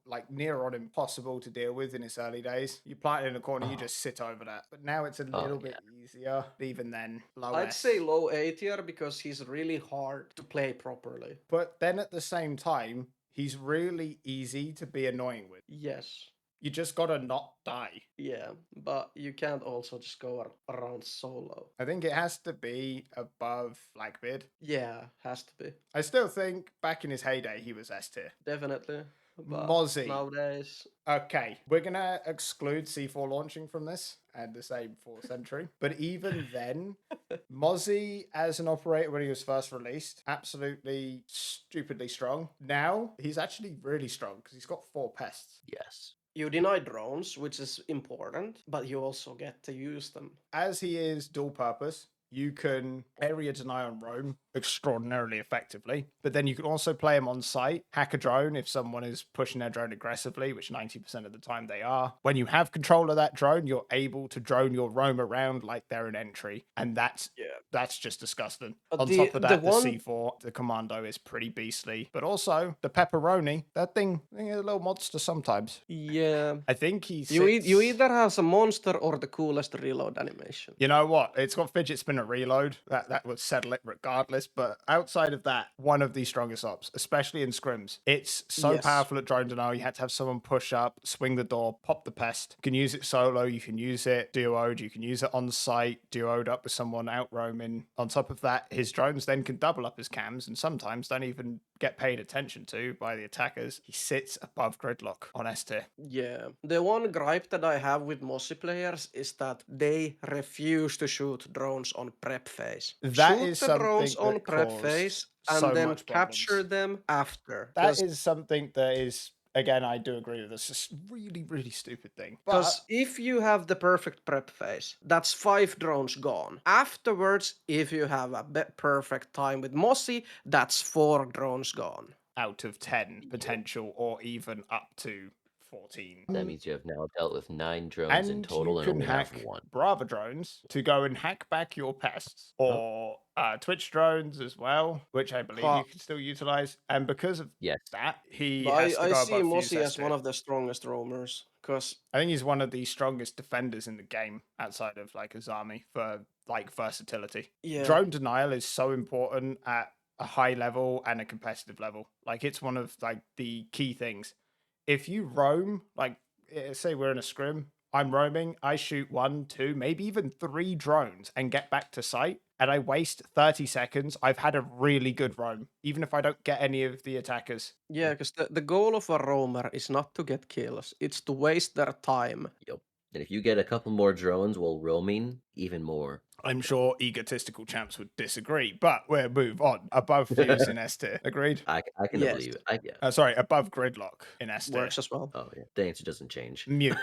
like near on impossible to deal with in its early days. You plant it in a corner, you Oh. just sit over that. But now it's a Oh, little yeah. bit easier. But even then, low I'd S. say low A tier because he's really hard to play properly. But then at the same time, he's really easy to be annoying with. Yes. You just gotta not die. Yeah, but you can't also just go around solo. I think it has to be above Blackbeard. Yeah, has to be. I still think back in his heyday, he was S tier. Definitely. But Mozzie. nowadays, Okay, we're gonna exclude C4 launching from this and the same for Sentry. But even then, Mozzie as an operator when he was first released, absolutely stupidly strong. Now he's actually really strong because he's got 4 pests. Yes. you deny drones, which is important, but you also get to use them. As he is dual purpose, you can area deny on roam extraordinarily effectively, but then you can also play him on site, hack a drone if someone is pushing their drone aggressively, which 90% of the time they are. When you have control of that drone, you're able to drone your roam around like they're an entry, and that's just disgusting. On top of that, the C4, the commando is pretty beastly, but also the pepperoni, that thing is a little monster sometimes. Yeah. I think he You sits... either have a monster or the coolest reload animation. You know what? It's got fidget spinner reload. That would settle it regardless. But outside of that, one of the strongest ops, especially in scrims. It's so powerful at drone denial. You had to have someone push up, swing the door, pop the pest. You can use it solo. You can use it duoed. You can use it on site, duoed up with someone out roaming. On top of that, his drones then can double up as cams and sometimes don't even get paid attention to by the attackers. He sits above Gridlock on S tier. Yeah. The one gripe that I have with Mossy players is that they refuse to shoot drones on prep phase. That Shoot is the drones something on that prep caused phase so and then much capture problems. them after. That is something that is, again, I do agree with this. It's a really, really stupid thing. Because But if you have the perfect prep phase, that's 5 drones gone. Afterwards, if you have a perfect time with Mossy, that's 4 drones gone. out of 10 potential or even up to 14. That means you have now dealt with 9 drones in And total you and can only have hack 1. Brava drones to go and hack back your pests, or Twitch drones as well, which I believe you can still utilize. And because of Yes. that, he But has to I go see above Mossy Fuse as one of the strongest roamers, because I think he's one of the strongest defenders in the game outside of like Azami for like versatility. yeah, Drone denial is so important at a high level and a competitive level. Like it's one of like the key things. If you roam, like say we're in a scrim, I'm roaming, I shoot 1, 2, maybe even 3 drones and get back to site, and I waste 30 seconds, I've had a really good roam, even if I don't get any of the attackers. yeah, because the goal of a roamer is not to get kills, it's to waste their time. Yep. And if you get a couple more drones while roaming, even more. I'm sure egotistical champs would disagree, but we'll move on. Above Fuse in S tier. Agreed? I can Yes. believe it. Yeah. Sorry, above Gridlock in S tier. Works as well. Oh yeah. The answer doesn't change. Mute.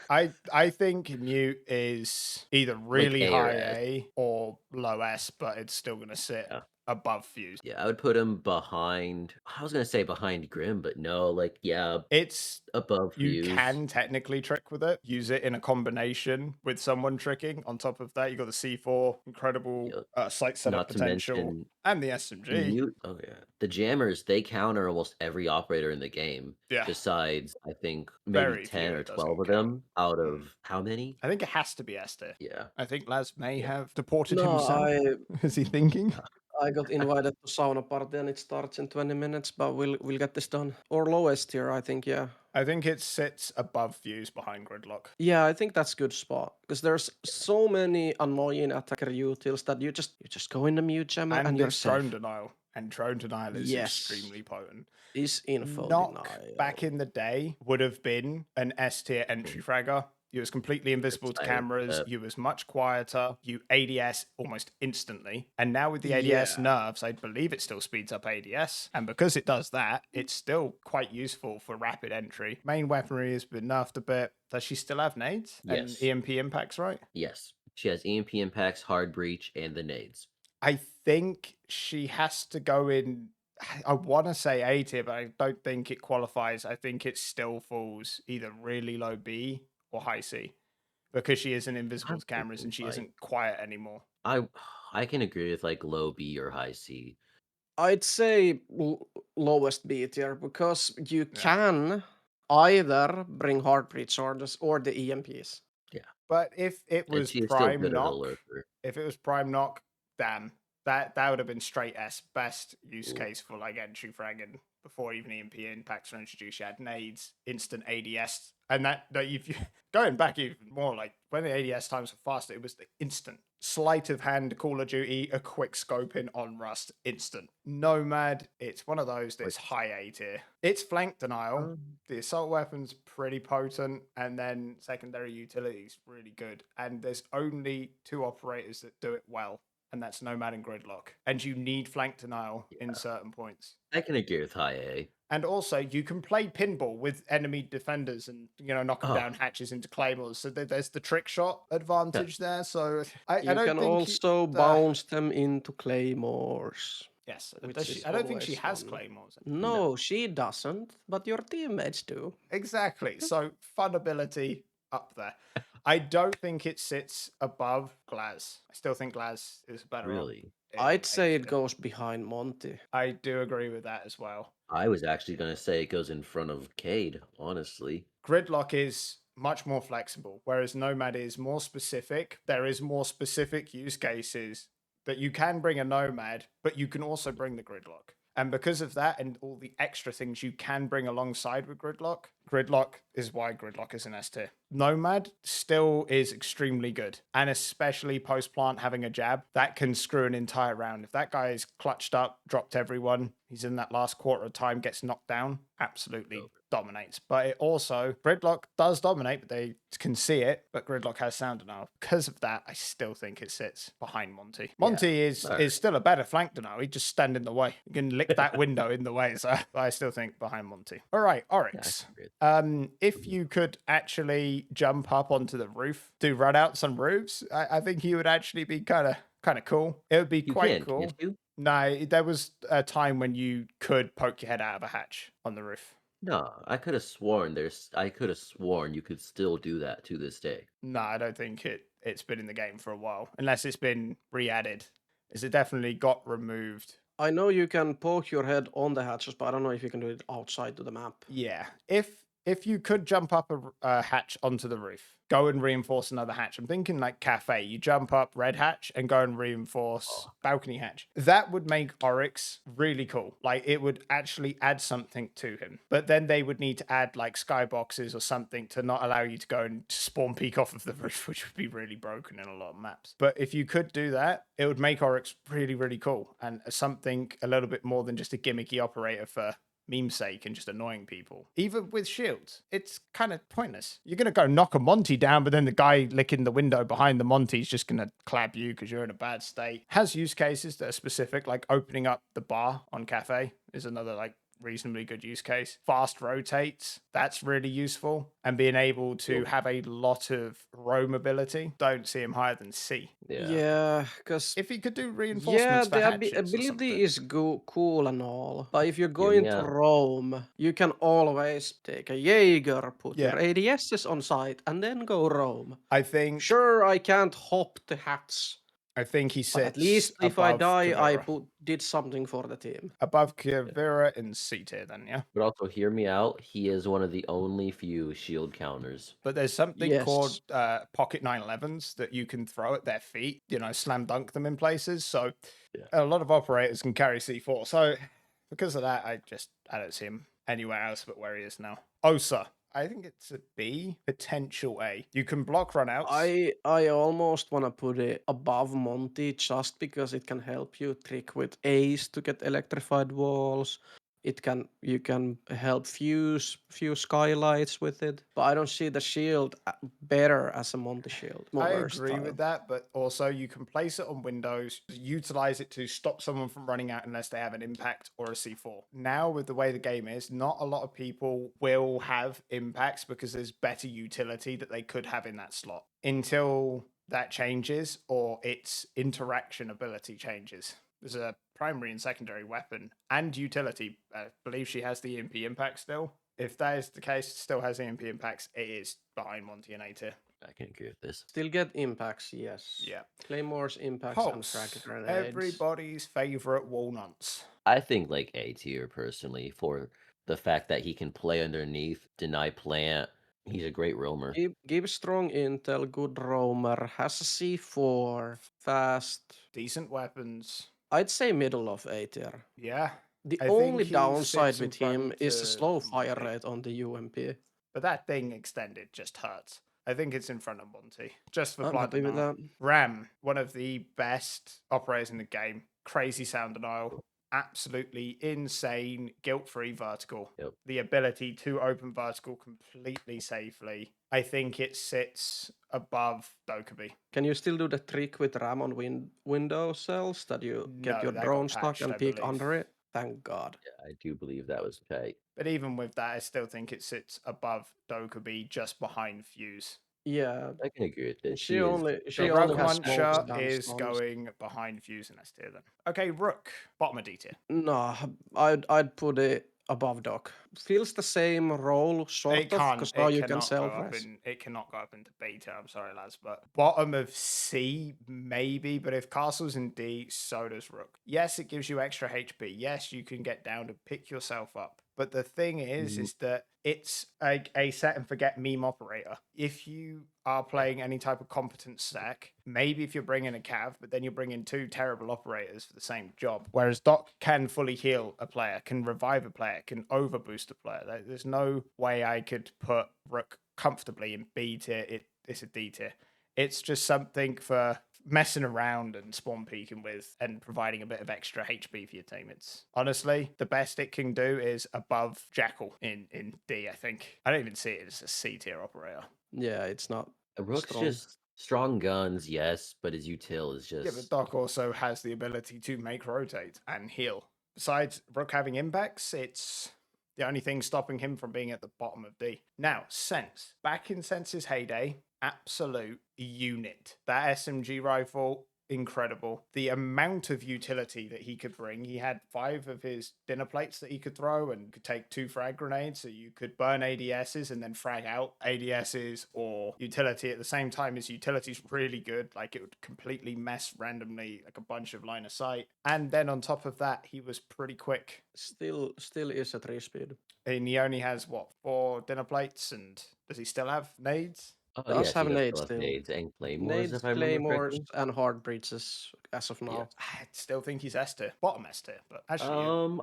I think Mute is either really A or high S. A or low S, but it's still going to sit above Fuse. Yeah, I would put him behind. I was gonna say behind Grim, but no, like It's above you Fuse. can technically trick with it. Use it in a combination with someone tricking. On top of that, you got the C4, incredible site setup Not to potential, mention and the SMG. Mute. Oh yeah, the jammers, they counter almost every operator in the game. Yeah. Besides, I think maybe Very 10 few or it 12 of doesn't them out of how many? I think it has to be S tier. Yeah. I think Laz may have deported No, himself. Is he thinking? I got invited to sauna party and it starts in 20 minutes, but we'll get this done. Or lowest tier, I think, yeah. I think it sits above Fuse behind Gridlock. Yeah, I think that's good spot because there's so many annoying attacker utils that you just go in the mute jammer and you're it's drone safe. denial. and drone denial is Yes. extremely potent. Is info Knock denial. back in the day would have been an S tier entry fragger. You was completely invisible to cameras. You was much quieter. You ADS almost instantly. And now with the ADS nerfs, I believe it still speeds up ADS. And because it does that, it's still quite useful for rapid entry. Main weaponry has been nerfed a bit. Does she still have nades? Yes. And EMP impacts, right? Yes. She has EMP impacts, hard breach, and the nades. I think she has to go in. I want to say A tier, but I don't think it qualifies. I think it still falls either really low B or high C because she isn't invisible to cameras and she isn't quiet anymore. I can agree with like low B or high C. I'd say lowest B tier because you can either bring hard breach or the EMPs. Yeah. But if it And was she is still prime good as a knock, lurker. if it was prime knock, damn, that would have been straight S. Best use case for like entry fragging before even EMP impacts were introduced. You had nades, instant ADS, and that if you going back even more, like when the ADS times were faster, it was the instant sleight of hand Call of Duty, a quick scoping on Rust, instant. Nomad, it's one of those that's high A tier. It's flank denial. The assault weapon's pretty potent, and then secondary utility's really good. And there's only 2 operators that do it well, and that's Nomad and Gridlock. And you need flank denial in certain points. I can agree with high A. And also, you can play pinball with enemy defenders and, knock them down hatches into claymores. So there's the trick shot advantage there. So I You don't can think also bounce them into claymores. Yes, Which I don't think she always has fun. claymores. No, she doesn't, but your teammates do. Exactly. So fun ability up there. I don't think it sits above Glaz. I still think Glaz is better. Really? I'd say it goes behind Monty. I do agree with that as well. I was actually going to say it goes in front of Cade, honestly. Gridlock is much more flexible, whereas Nomad is more specific. There is more specific use cases that you can bring a Nomad, but you can also bring the Gridlock. And because of that and all the extra things you can bring alongside with Gridlock, Gridlock is why Gridlock is an S tier. Nomad still is extremely good. And especially post-plant having a jab, that can screw an entire round. If that guy is clutched up, dropped everyone, he's in that last quarter of time, gets knocked down, absolutely dominates. But it also, Gridlock does dominate, but they can see it, but Gridlock has sound denial. Because of that, I still think it sits behind Monty. Monty is still a better flank denial. He just stand in the way. You can lick that window in the way. So I still think behind Monty. All right, Oryx. If you could actually jump up onto the roof, do run out some roofs, I think you would actually be kind of cool. It would be quite cool. Can't you? No, there was a time when you could poke your head out of a hatch on the roof. No, I could have sworn you could still do that to this day. No, I don't think it's been in the game for a while, unless it's been re-added. Is it definitely got removed? I know you can poke your head on the hatches, but I don't know if you can do it outside to the map. Yeah, if you could jump up a hatch onto the roof, go and reinforce another hatch. I'm thinking like cafe. You jump up red hatch and go and reinforce balcony hatch. That would make Oryx really cool. Like it would actually add something to him. But then they would need to add like skyboxes or something to not allow you to go and spawn peek off of the roof, which would be really broken in a lot of maps. But if you could do that, it would make Oryx really, really cool and something a little bit more than just a gimmicky operator for meme's sake and just annoying people. Even with shields, it's kind of pointless. You're going to go knock a Monty down, but then the guy licking the window behind the Monty is just going to clap you because you're in a bad state. Has use cases that are specific, like opening up the bar on cafe is another like reasonably good use case. Fast rotates, that's really useful. And being able to have a lot of roam ability, don't see him higher than C. Yeah, because if he could do reinforcements for hatches the ability or is cool and all, but if you're going to roam, you can always take a Jaeger, put your ADSs on site, and then go roam. I think. Sure, I can't hop the hats. I think he sits. But at least if I die, Kavira. I did something for the team. Above Kavira in C tier, then, yeah. But also, hear me out. He is one of the only few shield counters. But there's something called pocket 911s that you can throw at their feet. Slam dunk them in places. So a lot of operators can carry C4. So because of that, I don't see him anywhere else but where he is now. Osa. I think it's a B, potential A. You can block runouts. I almost want to put it above Monty just because it can help you trick with Ace to get electrified walls. You can help fuse few skylights with it, but I don't see the shield better as a Monty shield. More I agree versatile. with that, but also you can place it on windows, utilize it to stop someone from running out unless they have an impact or a C4. Now, with the way the game is, not a lot of people will have impacts because there's better utility that they could have in that slot until that changes or its interaction ability changes. There's a primary and secondary weapon and utility. I believe she has the EMP impact still. If that is the case, still has EMP impacts, it is behind Monty and A tier. I can agree with this. Still get impacts, yes. Yeah. Claymores, impacts, and frag Pulse, grenades. everybody's favorite walnuts. I think like A tier personally for the fact that he can play underneath, deny plant. He's a great roamer. Give strong intel, good roamer, has a C4, fast. Decent weapons. I'd say middle of A tier. Yeah. The I think only he downside sits in with him front is the to slow fire Monty. rate on the UMP. But that thing extended just hurts. I think it's in front of Monty. Just for I'm blood happy with denial. that. Ram, one of the best operators in the game. Crazy sound denial. Absolutely insane, guilt-free vertical. Yep. The ability to open vertical completely safely. I think it sits above Dokkaebi. Can you still do the trick with RAM on window cells that you get No, your that got drone stuck patched, and I peek believe. under it? Thank God. Yeah, I do believe that was tight. But even with that, I still think it sits above Dokkaebi, just behind Fuse. Yeah, I can agree with this. she He is only The only Rogue has smokes Muncher down is stuns. going behind Fuse in S tier then. Okay, Rook, bottom of D tier. No, I'd put it above Doc. Feels the same role, sort It of, can't. because now It you can cannot go self up res. in. It cannot go up into B tier. I'm sorry, lads, but bottom of C maybe. But if Castle's in D, so does Rook. Yes, it gives you extra HP. Yes, you can get down to pick yourself up. But the thing is that it's a set and forget meme operator. If you are playing any type of competence stack, maybe if you're bringing a Cav, but then you're bringing two terrible operators for the same job. Whereas Doc can fully heal a player, can revive a player, can overboost a player. There's no way I could put Rook comfortably in B tier. It's a D tier. It's just something for messing around and spawn peeking with and providing a bit of extra HP for your team. It's honestly the best it can do is above Jackal in D, I think. I don't even see it as a C tier operator. Yeah, it's not Rook's strong. just strong guns, yes, but his util is Yeah, but just Doc also has the ability to make rotate and heal. Besides Rook having impacts, it's the only thing stopping him from being at the bottom of D. Now, Sense. Back in Sense's heyday, absolute unit. That SMG rifle, incredible. The amount of utility that he could bring. He had 5 of his dinner plates that he could throw and could take 2 frag grenades. So you could burn ADSs and then frag out ADSs or utility at the same time. His utility's really good. Like it would completely mess randomly like a bunch of line of sight. And then on top of that, he was pretty quick. Still is a 3-speed. And he only has what, 4 dinner plates, and does he still have nades? oh Does yes, have he does nades still have still. nades and claymores, Nades, if I remember claymores, correctly. and hard breaches as of now. I still think he's S tier, bottom S tier, but actually,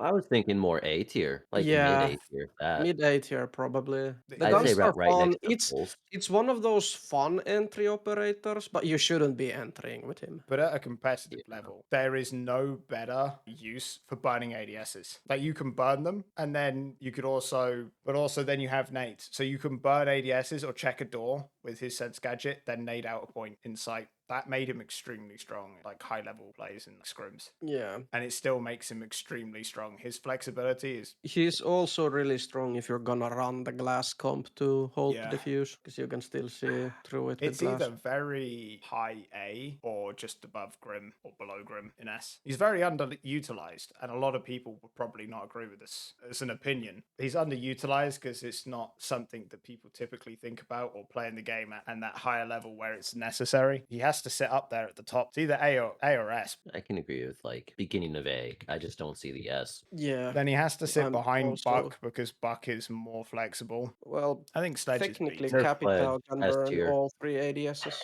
I was thinking more A tier, like mid Yeah, A tier. That mid A tier probably. The I'd say guns are right fun. next to Pulse. It's one of those fun entry operators, but you shouldn't be entering with him. but at a competitive Yeah. level, there is no better use for burning ADSs. Like you can burn them, and then you could also, but also then you have nades. So you can burn ADSs or check a door with his sense gadget, then nade out a point in sight. That made him extremely strong, like high level plays in scrims. Yeah. And it still makes him extremely strong. His flexibility is He's also really strong if you're gonna run the glass comp to hold Yeah. the diffuse, because you can still see through it with It's glass. either very high A or just above Grim or below Grim in S. He's very underutilized, and a lot of people would probably not agree with this as an opinion. He's underutilized because it's not something that people typically think about or play in the game at and that higher level where it's necessary. He has to sit up there at the top. It's either A or S. I can agree with like beginning of A. I just don't see the S. Yeah. Then he has to sit I'm behind also- Buck because Buck is more flexible. Well, I think Sledge is technically, B. They're Capital Sledge, can S burn tier. all 3 ADSs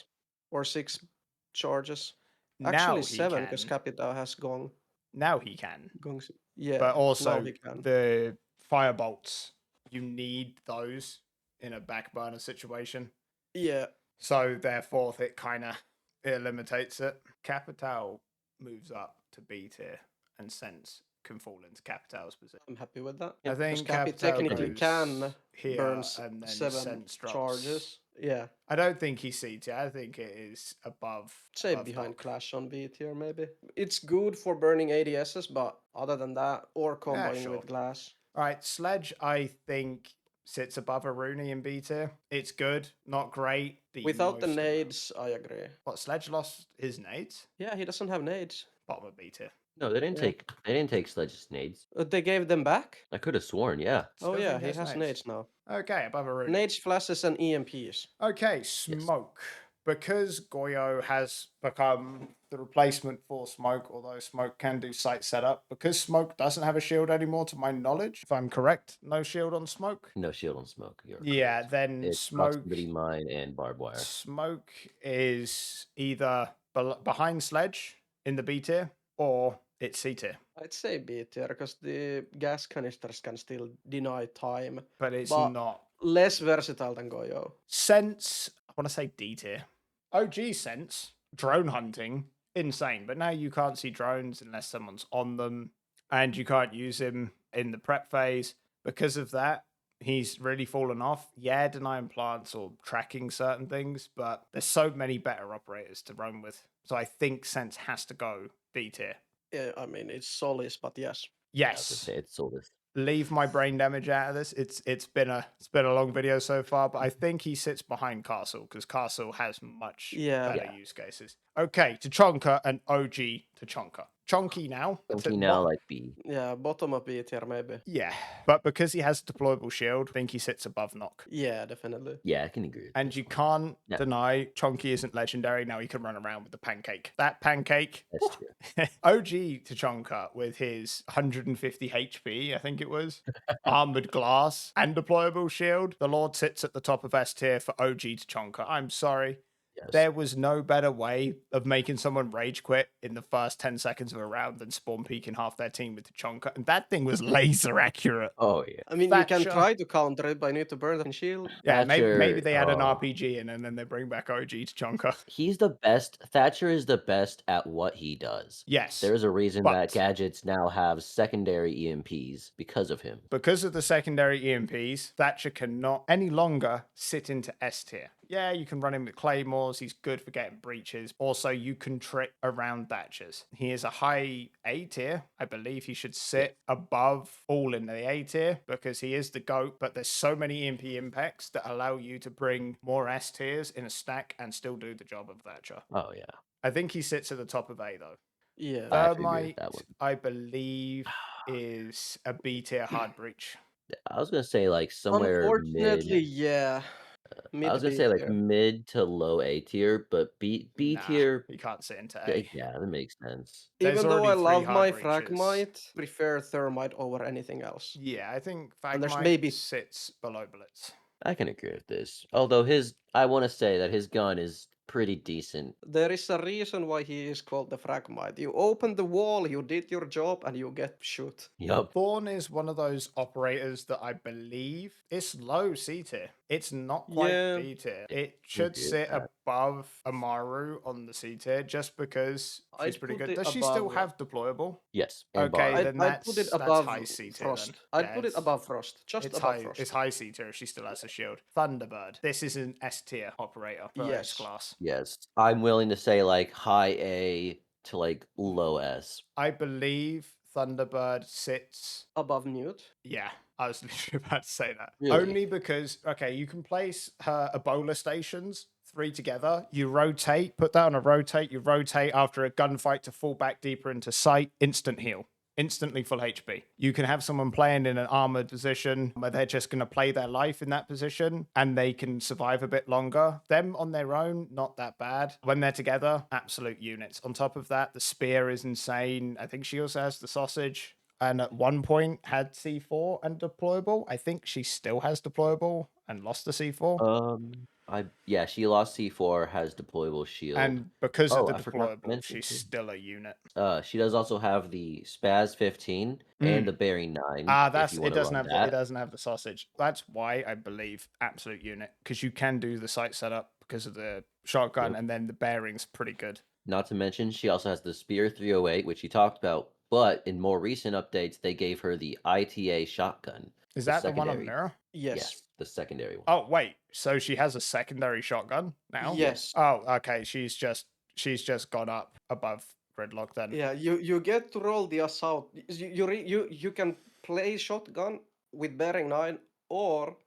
or 6 charges. Now Actually, he 7 because can. Capital has gone. Now he can. Yeah, But also now he can. the fire bolts, you need those in a back burner situation. Yeah. So therefore, it kind of eliminates it. Capital moves up to B tier, and Sense can fall into Capital's position. I'm happy with that. I Because think Capi Capital technically goes can here, burn and then 7 Sense drops. charges. Yeah. I don't think he's C tier. I think it is above. Say above behind Knock. Clash on B tier, maybe. It's good for burning ADSs, but other than that, or comboing sure. with Glass. All right, Sledge, I think sits above a Rooney in B tier. It's good, not great. Without the most amount. nades, I agree. What, Sledge lost his nades? Yeah, he doesn't have nades. Bottom of B tier. No, they didn't Yeah. take Sledge's nades. They gave them back? I could have sworn, yeah. Oh Still yeah, think he has nades now. Okay, above a Rooney. Nades, flashes, and EMPs. Okay, Smoke. Because Goyo has become the replacement for Smoke, although Smoke can do site setup, because Smoke doesn't have a shield anymore, to my knowledge, if I'm correct, no shield on Smoke. No shield on Smoke. Yeah, then it's Smoke. proximity mine and barbed wire. Smoke is either behind Sledge in the B tier or it's C tier. I'd say B tier, because the gas canisters can still deny time. But it's But not. less versatile than Goyo. Sense, I want to say D tier. OG Sense, drone hunting, insane. But now you can't see drones unless someone's on them, and you can't use him in the prep phase. Because of that, he's really fallen off. Yeah, denying plants or tracking certain things, but there's so many better operators to roam with. So I think Sense has to go B tier. Yeah, I mean, it's Solis, but yes. I was gonna Yes. say it's Solus. Leave my brain damage out of this. It's been a long video so far, but I think he sits behind Castle because Castle has much better use cases. Okay, Tachonka and OG Tachonka. Chonky now. Chonky now like B. Yeah, bottom of B tier maybe. Yeah, but because he has a deployable shield, I think he sits above Knock. Yeah, definitely. Yeah, I can agree with And this you one. can't Yeah. deny Chonky isn't legendary. Now he can run around with the pancake. That pancake. That's true. OG Tachonka with his 150 HP, I think it was, armored glass and deployable shield. The Lord sits at the top of S tier for OG Tachonka. I'm sorry. Yes. There was no better way of making someone rage quit in the first 10 seconds of a round than spawn peeking half their team with Tachonka. And that thing was laser accurate. Oh yeah. I mean, you can Thatcher. try to counter it, but you need to burn the shield. Yeah, maybe Thatcher, they add an oh. RPG in and then they bring back OG Tachonka. He's the best. Thatcher is the best at what he does. Yes. There's a reason but- that gadgets now have secondary EMPs because of him. Because of the secondary EMPs, Thatcher cannot any longer sit into S tier. Yeah, you can run him with claymores. He's good for getting breaches. Also, you can trick around Thatchers. He is a high A tier. I believe he should sit above all in the A tier because he is the GOAT, but there's so many EMP impacts that allow you to bring more S tiers in a stack and still do the job of Thatcher. Oh yeah. I think he sits at the top of A though. Yeah. I actually agree with Thermite, that one. I believe, is a B tier hard breach. I was gonna say like somewhere Unfortunately, mid. yeah. I was gonna say like mid to low A tier, but B Nah, tier. You can't sit into A. Yeah, that makes sense. There's Even though I already 3 love my hard breaches. Fragmite, prefer Thermite over anything else. Yeah, I think And there's Fragmite maybe- sits below Blitz. I can agree with this. Although I want to say that his gun is pretty decent. There is a reason why he is called the Fragmite. You open the wall, you did your job, and you get shoot. Yup. Thorn is one of those operators that I believe is low C tier. It's not quite Yeah. B tier. It should agree with sit that. above Amaru on the C tier just because she's I'd pretty put good. it Does she still above- have deployable? Yes. And Okay, bar. then I'd put it that's above high C tier Frost. then. I'd Yeah, put it it's- above Frost. Just It's above high. Frost. It's high C tier if she still has a shield. Thunderbird. This is an S tier operator for Yes. S class. Yes. I'm willing to say like high A to like low S. I believe Thunderbird sits. Above Newt. Yeah, I was literally about to say that. Really? Only because, okay, you can place her Ebola stations 3 together. You rotate, put that on a rotate. You rotate after a gunfight to fall back deeper into sight. Instant heal. Instantly full HP. You can have someone playing in an armored position where they're just going to play their life in that position and they can survive a bit longer. Them on their own, not that bad. When they're together, absolute units. On top of that, the spear is insane. I think she also has the sausage. And at one point had C4 and deployable. I think she still has deployable and lost the C4. Yeah, she lost C4, has deployable shield. And because of Oh, the I forgot to deployable, mention she's too. still a unit. She does also have the Spaz 15 and the Bearing 9 if you It want to doesn't run have that. it doesn't have the sausage. That's why I believe absolute unit, because you can do the site setup because of the shotgun, Yep. and then the bearing's pretty good. Not to mention, she also has the Spear 308, which you talked about. But in more recent updates, they gave her the ITA shotgun. Is The that the one on secondary. mirror? Yes. Yes, the secondary one. Oh wait, so she has a secondary shotgun now? Yes. Oh, okay. She's just gone up above gridlock then. Yeah, you get to roll the assault. You can play shotgun with bearing 9 or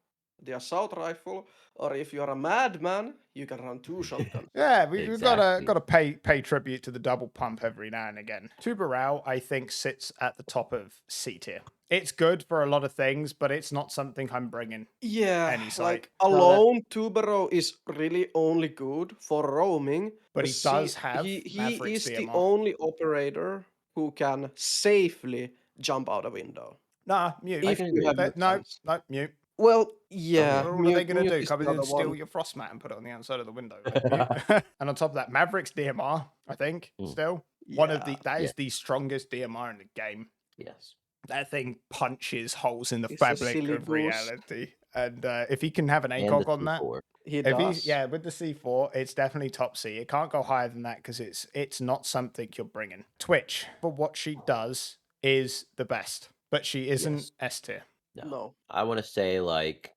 the assault rifle, or if you're a madman, you can run 2 shotguns. Yeah, we've Exactly. gotta pay tribute to the double pump every now and again. Tubarão, I think, sits at the top of C tier. It's good for a lot of things, but it's not something I'm bringing. Yeah, Any site. like No, alone, Tubero is really only good for roaming. But he does have he Maverick's is the DMR. only operator who can safely jump out a window. Nah, mute. If can you agree have with the No, chance. mute. Well, yeah, What are they going to mute do? is Come the in and other steal one. your frost mat and put it on the outside of the window? Like, mute. And on top of that, Maverick's DMR, I think, still one of Yeah, that is Yeah. the strongest DMR in the game. Yes. That thing punches holes in the It's a fabric silly of goose. reality. And if he can have an And the ACOG on that, C4. He if does. he's with the C4, it's definitely top C. It can't go higher than that because it's not something you're bringing. Twitch, for what she does, is the best, but she isn't Yes. S tier. No. I want to say like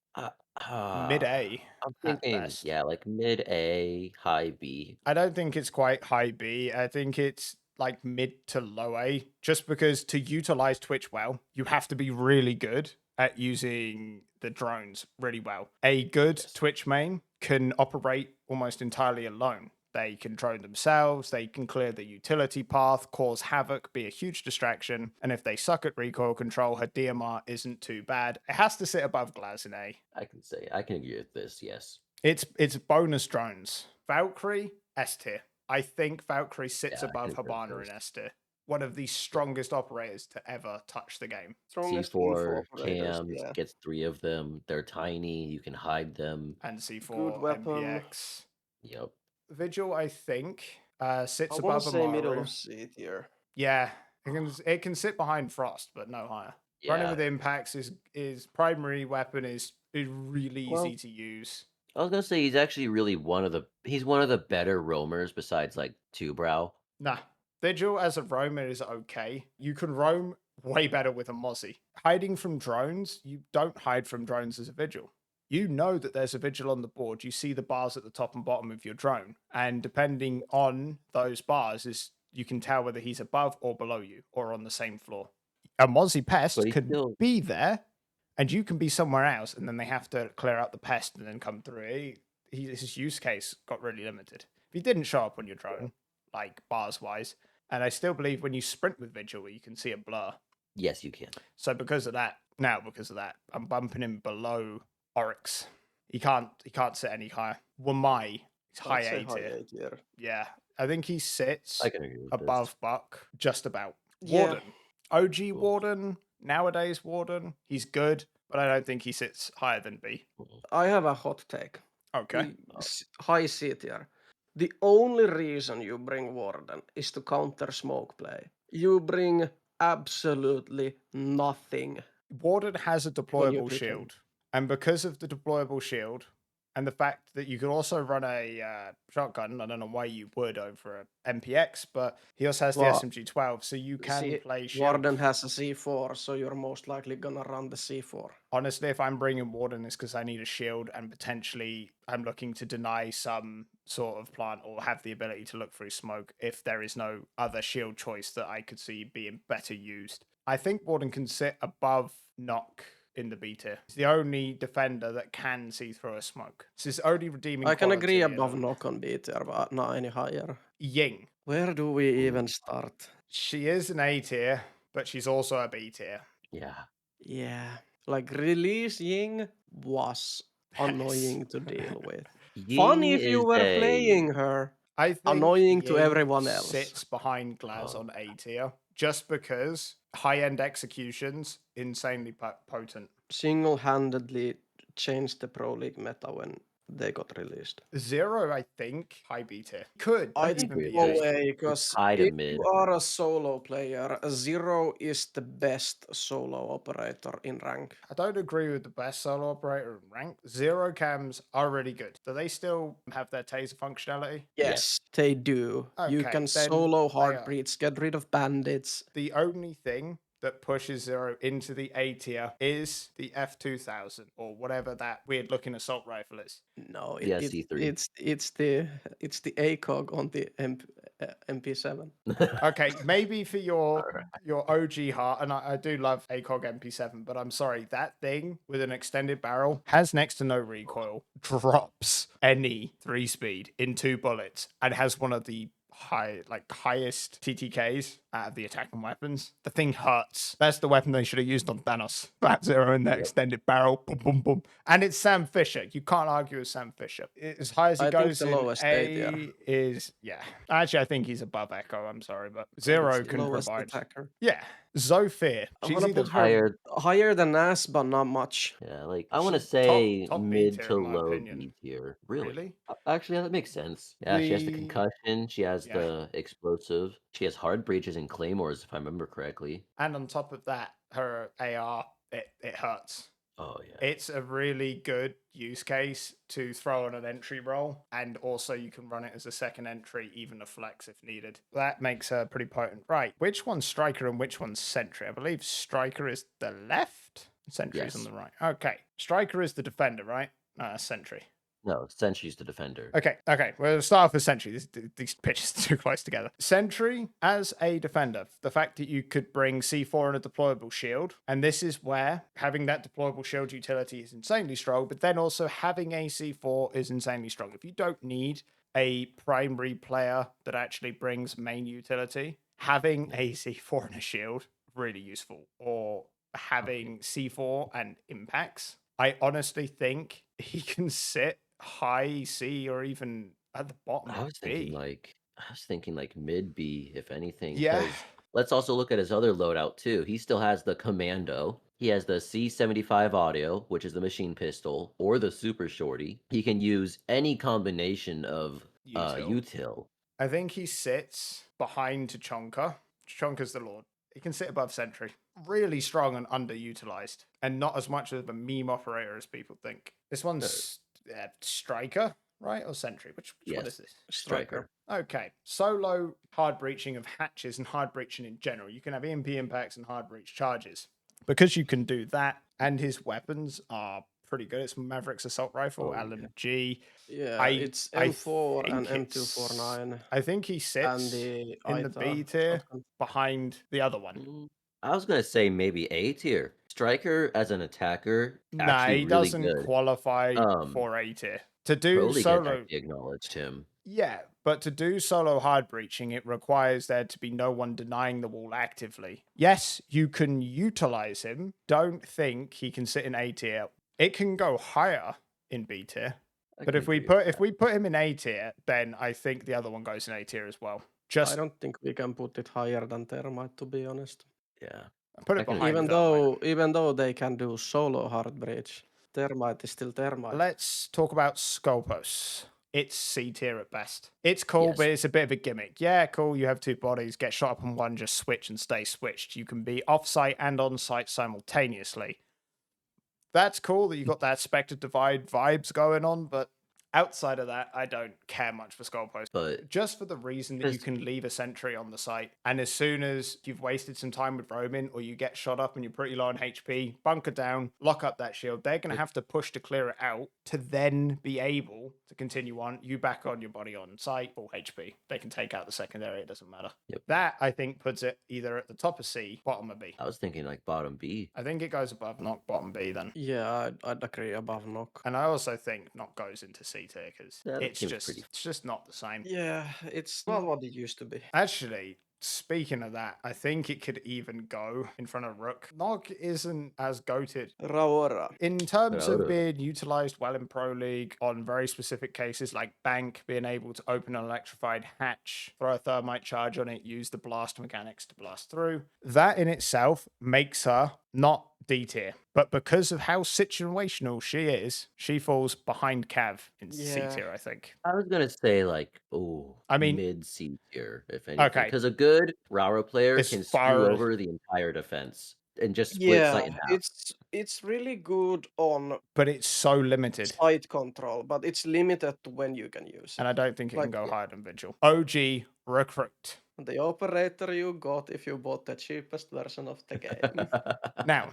Mid A I'm at thinking, best. yeah, like mid A, high B. I don't think it's quite high B. I think it's like mid to low A, just because to utilize Twitch well, you have to be really good at using the drones really well. A good Yes. Twitch main can operate almost entirely alone. They can drone themselves, they can clear the utility path, cause havoc, be a huge distraction, and if they suck at recoil control, her DMR isn't too bad. It has to sit above Glaz in A. I can agree with this, yes. It's bonus drones. Valkyrie, S tier. I think Valkyrie sits Yeah, I can above agree with Habana in this. S tier. One of the strongest operators to ever touch the game. Strongest info C4 operators, cams yeah. gets 3 of them. They're tiny, you can hide them. And Good C4, weapon. MPX. Yep. Vigil, I think, sits I want above to say middle Amaru. of C tier. Yeah, it can sit behind Frost, but no higher. Running Yeah. with impacts is primary weapon is really Well- easy to use. I was gonna say he's actually really one of the better roamers besides like Two-Brow. Nah. Vigil as a roamer is okay. You can roam way better with a Mozzie. Hiding from drones, you don't hide from drones as a Vigil. You know that there's a Vigil on the board. You see the bars at the top and bottom of your drone. And depending on those bars, you can tell whether he's above or below you or on the same floor. A Mozzie pest But he could still be there and you can be somewhere else and then they have to clear out the pest and then come through. His use case got really limited. If he didn't show up on your drone, like bars wise, and I still believe when you sprint with Vigil, you can see a blur. Yes, you can. So because of that, I'm bumping him below Oryx. He can't sit any higher. Wamai is high I'd say A high tier. A tier. Yeah, I think he sits I can agree with above this. Buck, just about. Yeah. Warden, OG Cool. Warden, nowadays Warden, he's good, but I don't think he sits higher than B. I have a hot take. Okay. High C tier. The only reason you bring Warden is to counter smoke play. You bring absolutely nothing. Warden has a When you deployable pick him. shield, and because of the deployable shield and the fact that you can also run a shotgun, I don't know why you would over a MPX, but he also has the Well, SMG-12, so you can See, play shield. Warden has a C4, so you're most likely gonna run the C4. Honestly, if I'm bringing Warden, it's because I need a shield and potentially I'm looking to deny some sort of plant or have the ability to look through smoke if there is no other shield choice that I could see being better used. I think Warden can sit above Knock in the B tier. He's the only defender that can see through a smoke. It's his only redeeming I can agree quality, above knock on B tier, but not any higher. Ying. Where do we even start? She is an A tier, but she's also a B tier. Yeah. Yeah, like release Ying was annoying to deal with. Fun Ying if you is were playing her. I think Annoying to Ying everyone else. sits behind Glaz Oh. on A tier just because high-end executions insanely potent. Single-handedly changed the Pro League meta when they got released. Zero, I think, high B tier. Could I I even agree be with no this. A. way, It's because high to if mid. you are a solo player, a Zero is the best solo operator in rank. I don't agree with the best solo operator in rank. Zero cams are really good. Do they still have their taser functionality? Yes, they do. You Okay, can then solo they hard are. breach, get rid of bandits. The only thing that pushes Zero into the A tier is the F2000 or whatever that weird looking assault rifle is. No, Yeah, C3. it's the ACOG on the MP7. Okay, maybe for Alright. your OG heart, and I do love ACOG MP7, but I'm sorry, that thing with an extended barrel has next to no recoil, drops any 3-speed in 2 bullets, and has one of the highest TTKs out of the attacking weapons. The thing hurts. That's the weapon they should have used on Thanos. Flat Zero in that Yep. extended barrel. Boom, boom, boom. And it's Sam Fisher. You can't argue with Sam Fisher. As high as he I think goes the in lowest A tier. A is, yeah. Actually, I think he's above Echo. I'm sorry, but And Zero it's the can lowest provide. attacker. Yeah. Zophir. I'm She's gonna either put her Higher. higher than Nas, but not much. Yeah, like I want to she's top say B mid tier to in my low opinion. B tier. Really? Really? Actually, that makes sense. Yeah, she has the The concussion. She has yeah. the explosive. She has hard breaches and claymores, if I remember correctly. And on top of that, her AR, it hurts. Oh yeah. It's a really good use case to throw on an entry roll, and also you can run it as a second entry, even a flex if needed. That makes her pretty potent. Right, which one's Striker and which one's Sentry? I believe Striker is the left, Sentry's on Yes. the right. Okay, Striker is the defender, right? No, that's Sentry. No, Sentry's the defender. Okay. We'll start off with Sentry. These pitches are too close together. Sentry, as a defender, the fact that you could bring C4 and a deployable shield, and this is where having that deployable shield utility is insanely strong, but then also having a C4 is insanely strong. If you don't need a primary player that actually brings main utility, having a C4 and a shield, really useful. Or having C4 and impacts. I honestly think he can sit high C or even at the bottom I of was thinking B. like mid B, if anything, Yeah. because let's also look at his other loadout too. He still has the commando. He has the C75 audio, which is the machine pistol, or the super shorty. He can use any combination of Util. util. I think he sits behind Tachonka. Tachonka's the Lord. He can sit above Sentry. Really strong and underutilized, and not as much of a meme operator as people think. This one's Striker, right? Or Sentry? Which one is Yes, this? Striker. Okay. Solo hard breaching of hatches and hard breaching in general. You can have EMP impacts and hard breach charges. Because you can do that, and his weapons are pretty good. It's Maverick's assault rifle, Oh, yeah. LMG. Yeah, it's M4 and think M249 I think he and sits the in the ITA B tier shotgun. behind the other one. I was gonna say maybe A tier. Striker as an attacker, Nah, actually he really doesn't good. qualify for A tier. To do Pro League has solo, actually acknowledged him. yeah, but to do solo hard breaching, it requires there to be no one denying the wall actively. Yes, you can utilize him. Don't think he can sit in A tier. It can go higher in B tier. I But can if we agree with put him in A tier, then I think the other one goes in A tier as well. I Just don't think we can put it higher than Thermite, to be honest. that. Yeah. put I it can behind Even Thermite. even though they can do solo hard breach, Thermite is still Thermite. Let's talk about Skolpos. It's C tier at best. It's cool, Yes. but it's a bit of a gimmick. Yeah, cool. You have 2 bodies, get shot up on one, just switch and stay switched. You can be off-site and on-site simultaneously. That's cool that you got that Spectre Divide vibes going on, but outside of that, I don't care much for Skullpost. But Just for the reason that you can leave a sentry on the site, and as soon as you've wasted some time with roaming or you get shot up and you're pretty low on HP, bunker down, lock up that shield. They're going to have to push to clear it out to then be able to continue on. You back on your body on site, full HP. They can take out the secondary, it doesn't matter. Yep. That, I think, puts it either at the top of C, bottom of B. I was thinking like bottom B. I think it goes above Knock, bottom B then. Yeah, I'd agree above Knock. And I also think Knock goes into C tier because Yeah, that it's seems just pretty- it's just not the same. Yeah, it's not what it used to be. Actually, speaking of that, I think it could even go in front of Rook. Nog isn't as goated. Raora. In terms of Raora. being utilized well in Pro League on very specific cases like Bank, being able to open an electrified hatch, throw a thermite charge on it, use the blast mechanics to blast through, that in itself makes her not D tier. But because of how situational she is, she falls behind Cav in C Yeah. tier, I think. I was gonna say like, I mean, mid C tier, if anything, okay, because a good Rara player as can screw far as over the entire defense and just split Yeah, site in half. it's really good on but it's so limited, site control, but it's limited to when you can use and it. I don't think it can Like go higher than Vigil. OG Recruit. the operator you got if you bought the cheapest version of the game. Now,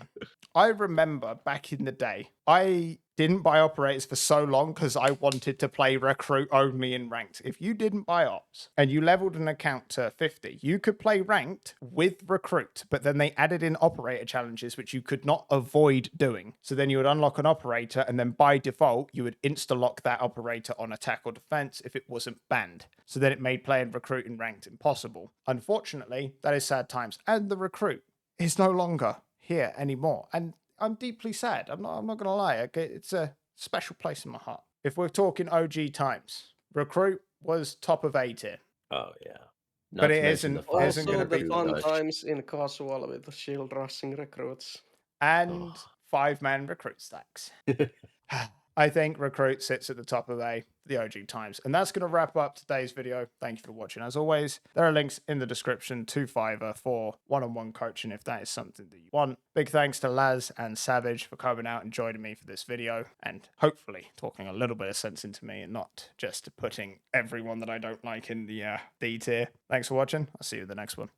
I remember back in the day, I didn't buy operators for so long because I wanted to play recruit only in ranked. If you didn't buy ops and you leveled an account to 50, you could play ranked with recruit, but then they added in operator challenges, which you could not avoid doing. So then you would unlock an operator, and then by default, you would insta-lock that operator on attack or defense if it wasn't banned. So then it made playing recruit in ranked impossible. Unfortunately, that is sad times. And the recruit is no longer here anymore. And I'm deeply sad. I'm not gonna lie. It's a special place in my heart. If we're talking OG times, recruit was top of A tier. Oh yeah. But Not it to mention the isn't fast Also, gonna the beat recruit fun rush. times in casual with the shield rushing recruits. and Oh. 5-man recruit stacks. I think recruit sits at the top of the OG times. And that's going to wrap up today's video. Thank you for watching. As always, there are links in the description to Fiverr for one-on-one coaching if that is something that you want. Big thanks to Laz and Savage for coming out and joining me for this video and hopefully talking a little bit of sense into me and not just putting everyone that I don't like in the D tier. Thanks for watching. I'll see you in the next one.